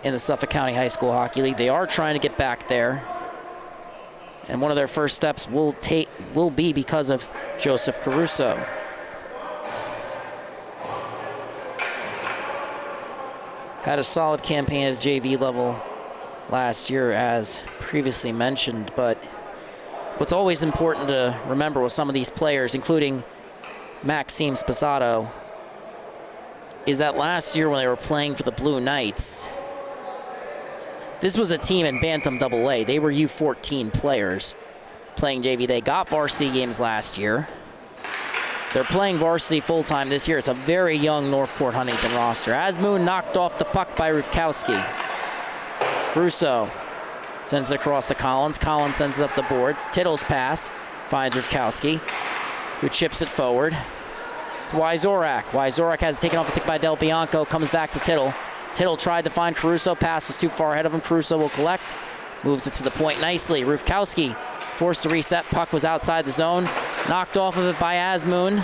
in the Suffolk County High School Hockey League. They are trying to get back there. And one of their first steps will be because of Joseph Caruso. Had a solid campaign at the JV level last year, as previously mentioned, but what's always important to remember with some of these players, including Maxime Sposato, is that last year when they were playing for the Blue Knights, this was a team in Bantam AA. They were U14 players playing JV. They got varsity games last year. They're playing varsity full-time this year. It's a very young Northport Huntington roster. Asmoon knocked off the puck by Rufkowski. Caruso sends it across to Collins. Collins sends it up the boards. Tittle's pass finds Rufkowski, who chips it forward to Wyzorak. Wyzorak has it taken off a stick by Del Bianco. Comes back to Tittle. Tittle tried to find Caruso. Pass was too far ahead of him. Caruso will collect. Moves it to the point nicely. Rufkowski forced to reset. Puck was outside the zone. Knocked off of it by Asmoon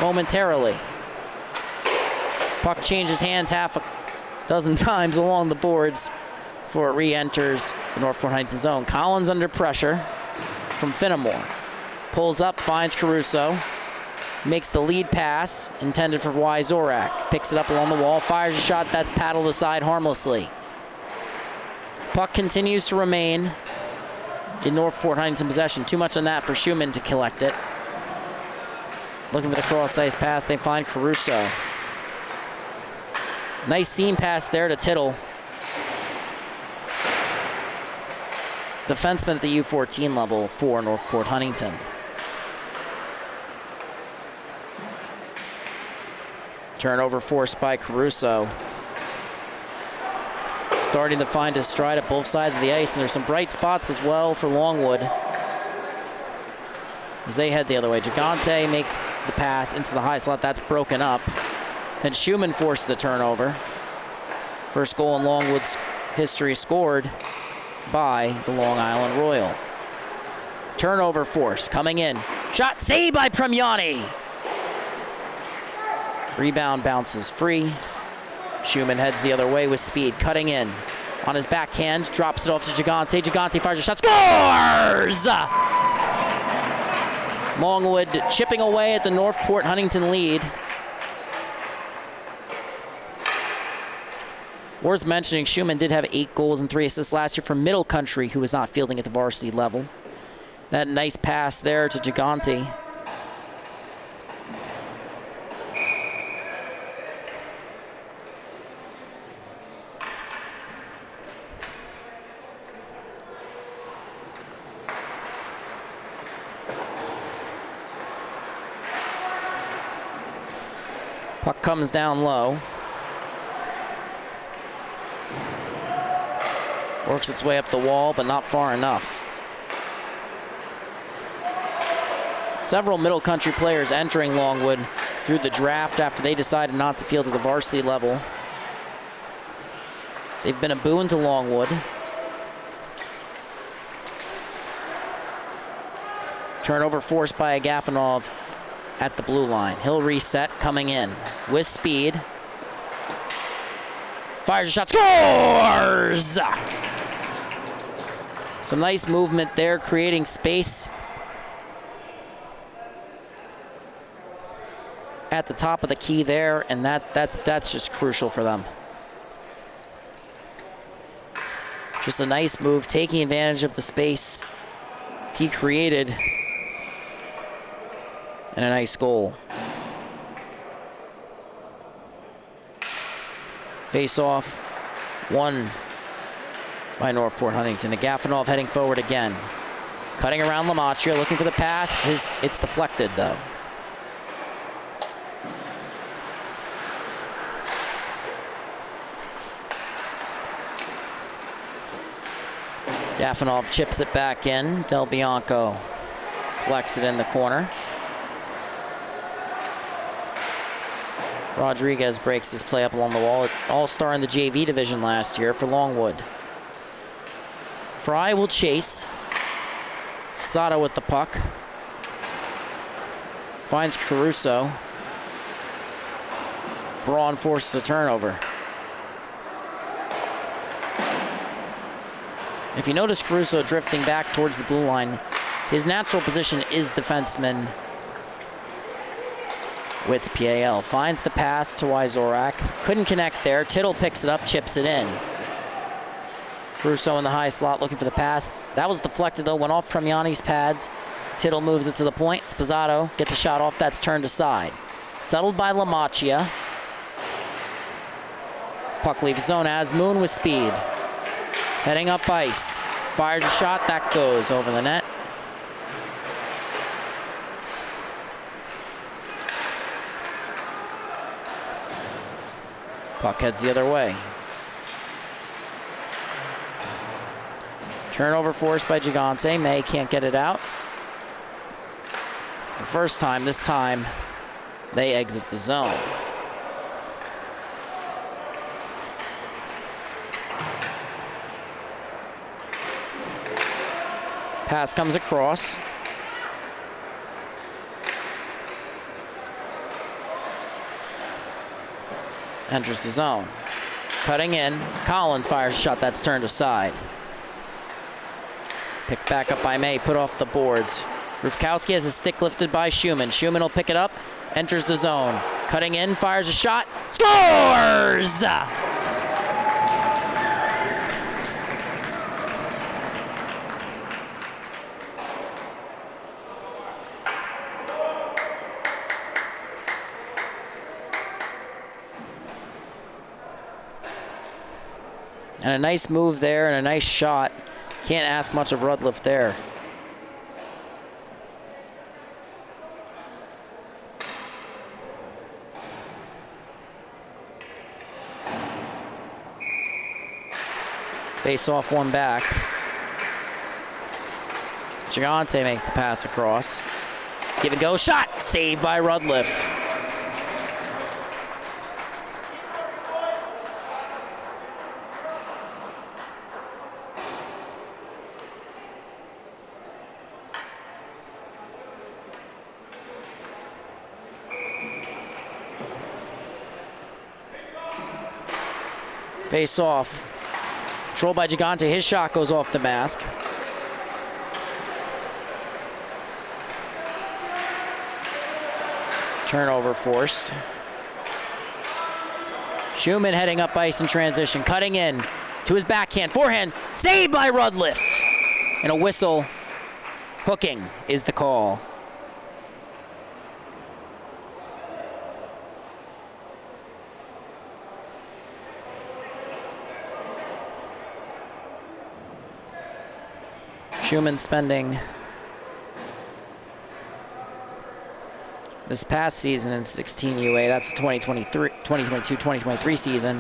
momentarily. Puck changes hands half a dozen times along the boards before it re-enters the Northport Huntington zone. Collins under pressure from Finnemore. Pulls up, finds Caruso. Makes the lead pass, intended for Wyzorak. Picks it up along the wall, fires a shot that's paddled aside harmlessly. Puck continues to remain in Northport Huntington possession. Too much on that for Schumann to collect it. Looking for the cross-ice pass. They find Caruso. Nice seam pass there to Tittle. Defenseman at the U14 level for Northport Huntington. Turnover forced by Caruso. Starting to find his stride at both sides of the ice, and there's some bright spots as well for Longwood as they head the other way. Gigante makes the pass into the high slot. That's broken up. Then Schumann forced the turnover. First goal in Longwood's history scored by the Long Island Royal. Turnover force coming in. Shot saved by Premiani. Rebound bounces free. Schumann heads the other way with speed, cutting in. On his backhand, drops it off to Gigante. Gigante fires a shot, scores! Longwood chipping away at the Northport Huntington lead. Worth mentioning, Schumann did have 8 goals and 3 assists last year for Middle Country, who was not fielding at the varsity level. That nice pass there to Gigante. Puck comes down low. Works its way up the wall, but not far enough. Several Middle Country players entering Longwood through the draft after they decided not to field at the varsity level. They've been a boon to Longwood. Turnover forced by Agafonov at the blue line. He'll reset, coming in with speed. Fires a shot, scores! Some nice movement there, creating space at the top of the key there, and that's just crucial for them. Just a nice move, taking advantage of the space he created, and a nice goal. Face off, won by Northport Huntington. Agafonov heading forward again. Cutting around Lamacchia, looking for the pass. It's deflected, though. Agafonov chips it back in. Del Bianco collects it in the corner. Rodriguez breaks his play up along the wall. All-star in the JV division last year for Longwood. Fry will chase. Sato with the puck. Finds Caruso. Braun forces a turnover. If you notice Caruso drifting back towards the blue line, his natural position is defenseman with PAL. Finds the pass to Wyzorak. Couldn't connect there. Tittle picks it up, chips it in. Caruso in the high slot looking for the pass. That was deflected though, went off Premiani's pads. Tittle moves it to the point. Spazzato gets a shot off, that's turned aside. Settled by Lamacchia. Puck leaves zone as Moon with speed. Heading up ice. Fires a shot, that goes over the net. Puck heads the other way. Turnover forced by Gigante. May can't get it out. The first time, this time, they exit the zone. Pass comes across. Enters the zone. Cutting in. Collins fires a shot that's turned aside. Picked back up by May, put off the boards. Rufkowski has a stick lifted by Schumann. Schumann will pick it up, enters the zone. Cutting in, fires a shot, scores! And a nice move there and a nice shot. Can't ask much of Rudliff there. Face off one back. Gigante makes the pass across. Give and go shot. Saved by Rudliff. Face off. Controlled by Gigante. His shot goes off the mask. Turnover forced. Schumann heading up ice in transition. Cutting in to his backhand. Forehand. Saved by Rudliff. And a whistle. Hooking is the call. Schumann spending this past season in 16 UA, that's the 2022-2023 season,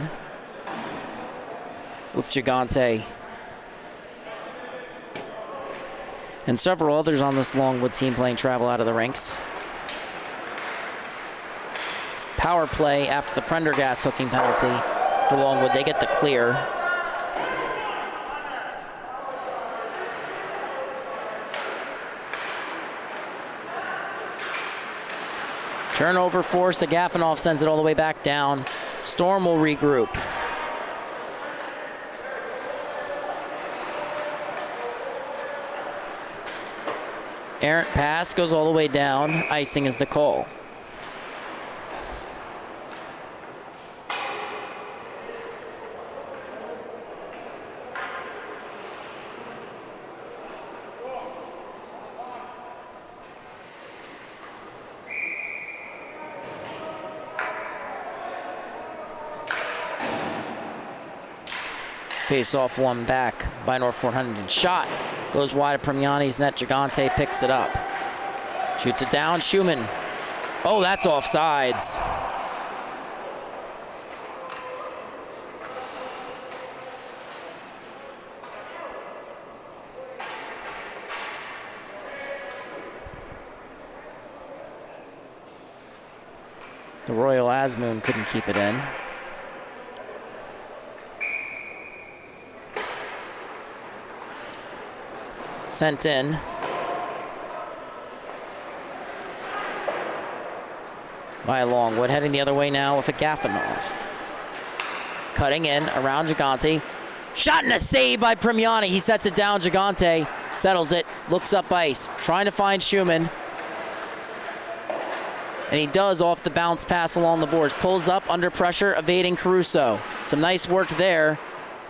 with Gigante and several others on this Longwood team playing travel out of the rinks. Power play after the Prendergast hooking penalty for Longwood. They get the clear. Turnover forced. Agafonov sends it all the way back down. Storm will regroup. Errant pass goes all the way down. Icing is the call. Face off one back by Northport Huntington. Shot goes wide of Premiani's net. Gigante picks it up. Shoots it down. Schumann. Oh, that's offsides. The Royal Asmoon couldn't keep it in. Sent in. By Longwood, heading the other way now with Agafonov. Cutting in around Gigante. Shot and a save by Premiani. He sets it down. Gigante settles it, looks up ice, trying to find Schumann. And he does off the bounce pass along the boards. Pulls up under pressure, evading Caruso. Some nice work there,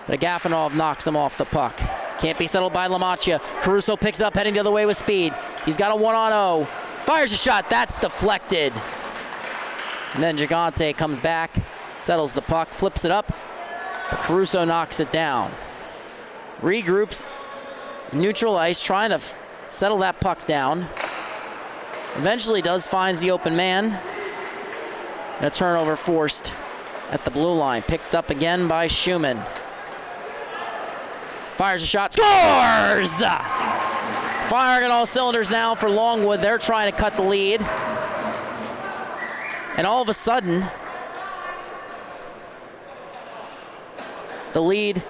but Agafonov knocks him off the puck. Can't be settled by LaMacchia. Caruso picks it up, heading the other way with speed. He's got a 1-on-0. Fires a shot. That's deflected. And then Gigante comes back, settles the puck, flips it up, but Caruso knocks it down. Regroups, neutral ice, trying to settle that puck down. Eventually finds the open man. And a turnover forced at the blue line. Picked up again by Schumann. Fires a shot, scores! Firing on all cylinders now for Longwood. They're trying to cut the lead. And all of a sudden, the lead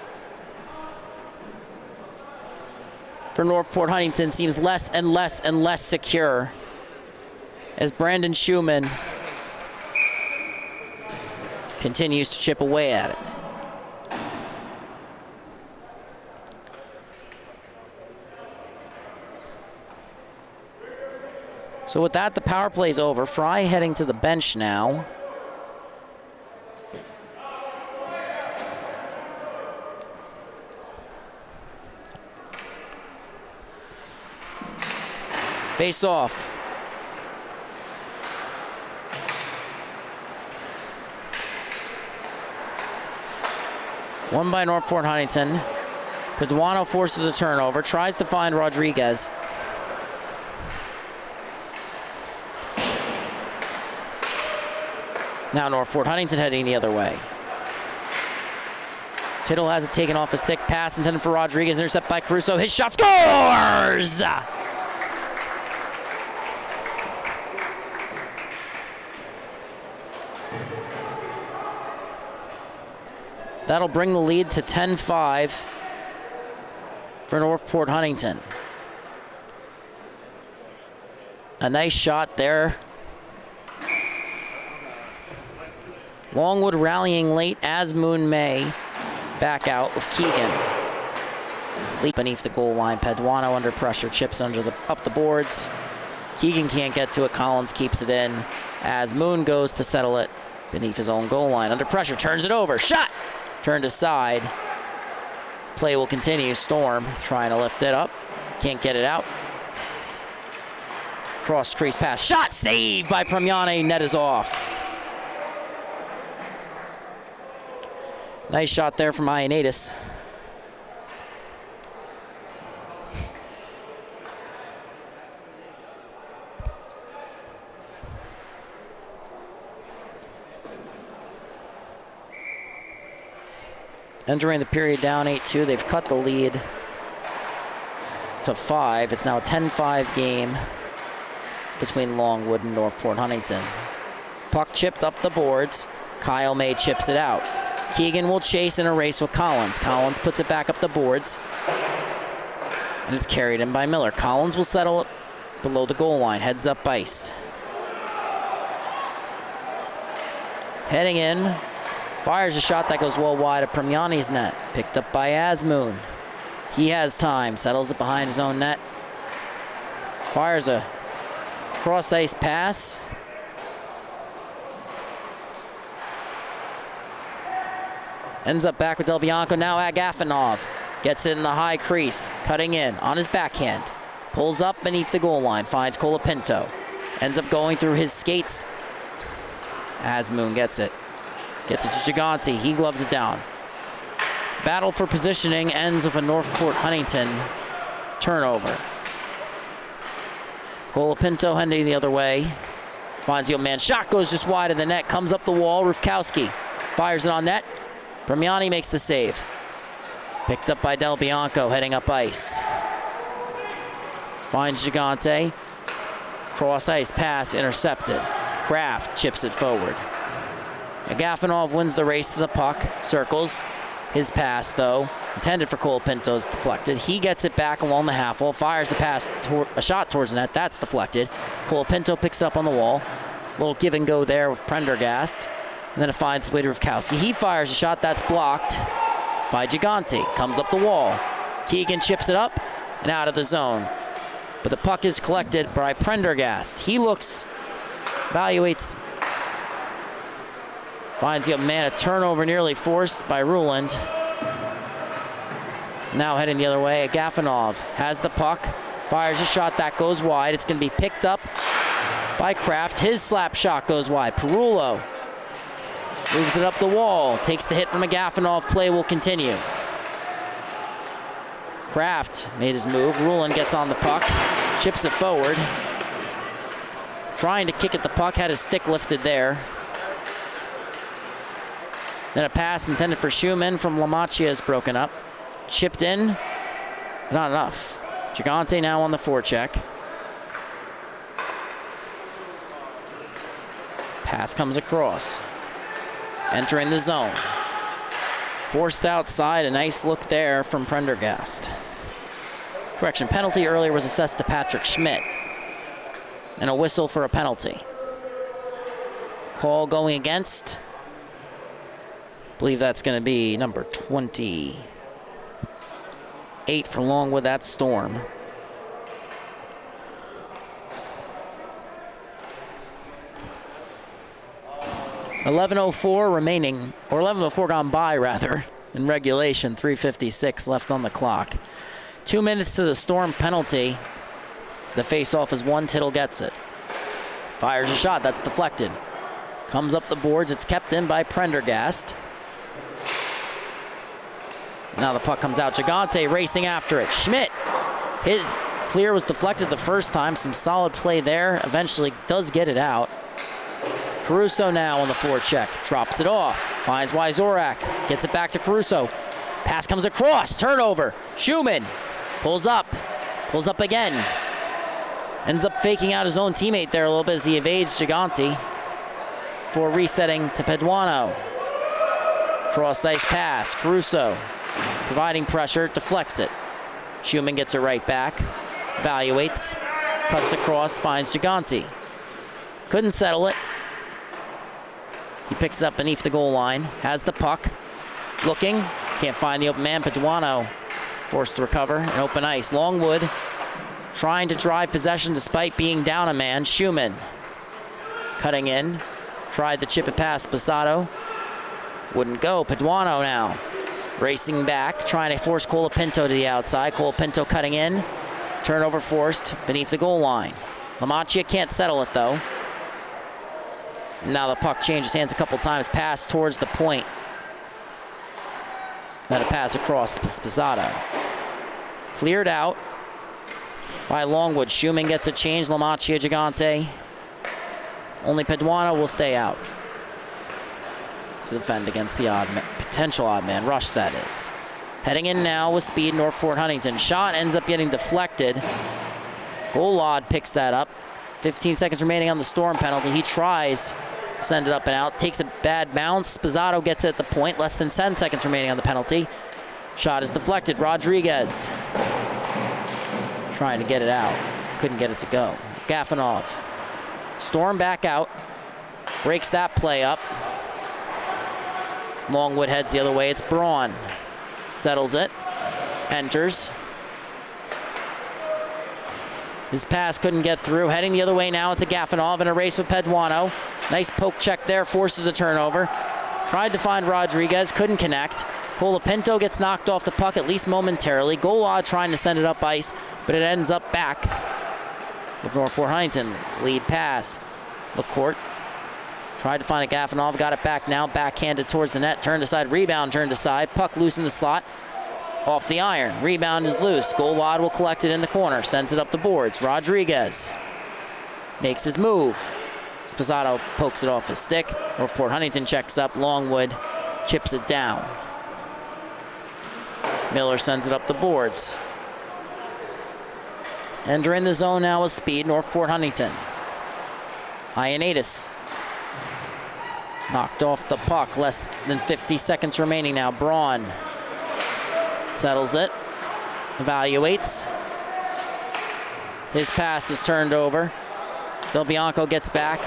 for Northport Huntington seems less and less and less secure as Brandon Schumann continues to chip away at it. So with that, the power play's over. Fry heading to the bench now. Face off. Won by Northport Huntington. Paduano forces a turnover, tries to find Rodriguez. Now Northport Huntington heading the other way. Tittle has it taken off a stick. Pass intended for Rodriguez. Intercept by Caruso. His shot scores! That'll bring the lead to 10-5 for Northport Huntington. A nice shot there. Longwood rallying late as Moon May. Back out with Keegan. Leap beneath the goal line. Paduano under pressure. Chips up the boards. Keegan can't get to it. Collins keeps it in as Moon goes to settle it beneath his own goal line. Under pressure. Turns it over. Shot! Turned aside. Play will continue. Storm trying to lift it up. Can't get it out. Cross crease pass. Shot saved by Premiani. Net is off. Nice shot there from Ioannidis. Entering the period down 8-2. They've cut the lead to 5. It's now a 10-5 game between Longwood and Northport Huntington. Puck chipped up the boards. Kyle May chips it out. Keegan will chase in a race with Collins. Collins puts it back up the boards. And it's carried in by Miller. Collins will settle it below the goal line. Heads up ice. Heading in. Fires a shot that goes well wide of Premiani's net. Picked up by Asmoon. He has time. Settles it behind his own net. Fires a cross-ice pass. Ends up back with Del Bianco. Now Agafonov gets it in the high crease. Cutting in on his backhand. Pulls up beneath the goal line. Finds Colapinto. Ends up going through his skates. Asmoon gets it. Gets it to Gigante. He gloves it down. Battle for positioning ends with a Northport Huntington turnover. Colapinto heading the other way. Finds the old man. Shot goes just wide of the net. Comes up the wall. Rufkowski fires it on net. Premiani makes the save. Picked up by Del Bianco heading up ice. Finds Gigante. Cross ice pass intercepted. Kraft chips it forward. Agafonov wins the race to the puck. Circles. His pass, though, intended for Colapinto, is deflected. He gets it back along the half wall. Fires a shot towards the net. That's deflected. Colapinto picks it up on the wall. Little give and go there with Prendergast. And then it finds its way to Rufkowski. He fires a shot that's blocked by Gigante. Comes up the wall. Keegan chips it up and out of the zone. But the puck is collected by Prendergast. He looks, evaluates, finds the man a turnover nearly forced by Ruland. Now heading the other way, Agafonov has the puck. Fires a shot that goes wide. It's going to be picked up by Kraft. His slap shot goes wide. Perullo moves it up the wall. Takes the hit from Agafonov. Play will continue. Kraft made his move. Ruland gets on the puck. Chips it forward. Trying to kick at the puck. Had his stick lifted there. Then a pass intended for Schumann from LaMachia is broken up. Chipped in. Not enough. Gigante now on the forecheck. Pass comes across. Entering the zone. Forced outside. A nice look there from Prendergast. Correction, penalty earlier was assessed to Patrick Schmidt. And a whistle for a penalty. Call going against. I believe that's going to be number 28 for Longwood. That's Storm. .11:04 remaining, or 11:04 gone by rather, in regulation. 3:56 left on the clock. 2 minutes to the Storm penalty. So the face-off is one. Tittle gets it. Fires a shot. That's deflected. Comes up the boards. It's kept in by Prendergast. Now the puck comes out. Gigante racing after it. Schmidt, his clear was deflected the first time. Some solid play there. Eventually does get it out. Caruso now on the forecheck. Drops it off. Finds Wyzorak. Gets it back to Caruso. Pass comes across. Turnover. Schumann pulls up. Pulls up again. Ends up faking out his own teammate there a little bit as he evades Gigante for resetting to Peduano. Cross-ice pass. Caruso providing pressure. Deflects it. Schumann gets it right back. Evaluates. Cuts across. Finds Gigante. Couldn't settle it. He picks it up beneath the goal line. Has the puck. Looking. Can't find the open man. Peduano forced to recover. And open ice. Longwood trying to drive possession despite being down a man. Schumann cutting in. Tried to chip it past Posado. Wouldn't go. Peduano now racing back. Trying to force Colapinto to the outside. Colapinto cutting in. Turnover forced beneath the goal line. Lamacchia can't settle it though. Now the puck changes hands a couple times. Pass towards the point. Then a pass across Posado. Cleared out by Longwood. Schumann gets a change. Lamacchia, Gigante. Only Peduano will stay out to defend against the potential odd man rush, that is. Heading in now with speed, Northport Huntington. Shot ends up getting deflected. Golod picks that up. 15 seconds remaining on the Storm penalty. He tries to send it up and out. Takes a bad bounce. Posado gets it at the point. Less than 10 seconds remaining on the penalty. Shot is deflected. Rodriguez trying to get it out. Couldn't get it to go. Gafanov. Storm back out. Breaks that play up. Longwood heads the other way. It's Braun. Settles it. Enters. His pass couldn't get through. Heading the other way now. It's a Gafanov in a race with Peduano. Nice poke check there. Forces a turnover. Tried to find Rodriguez. Couldn't connect. Colapinto gets knocked off the puck, at least momentarily. Golod trying to send it up ice, but it ends up back with Northport Huntington. Lead pass. LaCourte tried to find a Gafanov. Got it back now. Backhanded towards the net. Turned aside. Rebound turned aside. Puck loose in the slot. Off the iron. Rebound is loose. Golod will collect it in the corner. Sends it up the boards. Rodriguez makes his move. Posado pokes it off his stick. Northport Huntington checks up. Longwood chips it down. Miller sends it up the boards. Entering the zone now with speed. Northport Huntington. Ioannidis knocked off the puck. Less than 50 seconds remaining now. Braun settles it. Evaluates. His pass is turned over. Del Bianco gets back.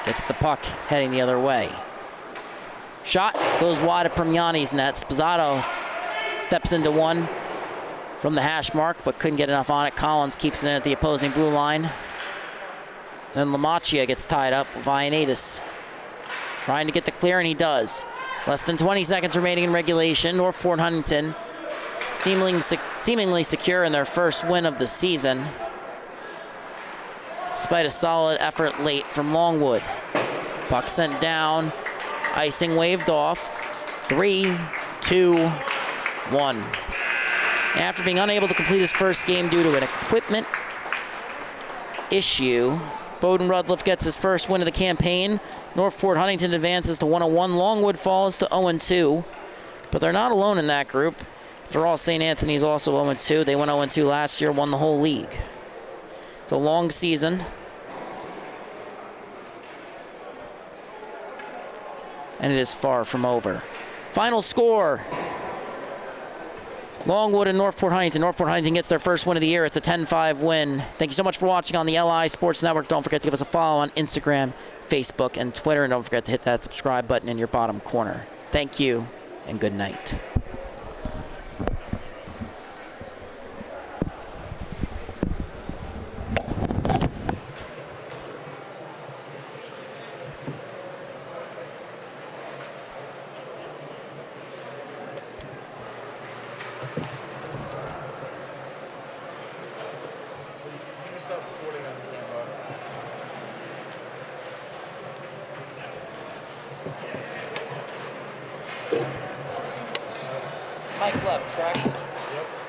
Gets the puck heading the other way. Shot goes wide of Premiani's net. Posado steps into one from the hash mark, but couldn't get enough on it. Collins keeps it in at the opposing blue line. Then Lamacchia gets tied up with Ioannidis. Trying to get the clear, and he does. Less than 20 seconds remaining in regulation. Northport Huntington seemingly secure in their first win of the season, despite a solid effort late from Longwood. Puck sent down. Icing waved off. 3, 2, 1. After being unable to complete his first game due to an equipment issue, Bowden Rudliff gets his first win of the campaign. Northport Huntington advances to 1-1. Longwood falls to 0-2. But they're not alone in that group. For all, St. Anthony's also 0-2. They went 0-2 last year, won the whole league. It's a long season. And it is far from over. Final score. Longwood and Northport Huntington. Northport Huntington gets their first win of the year. It's a 10-5 win. Thank you so much for watching on the LI Sports Network. Don't forget to give us a follow on Instagram, Facebook, and Twitter. And don't forget to hit that subscribe button in your bottom corner. Thank you, and good night. Mike left, correct? Yep.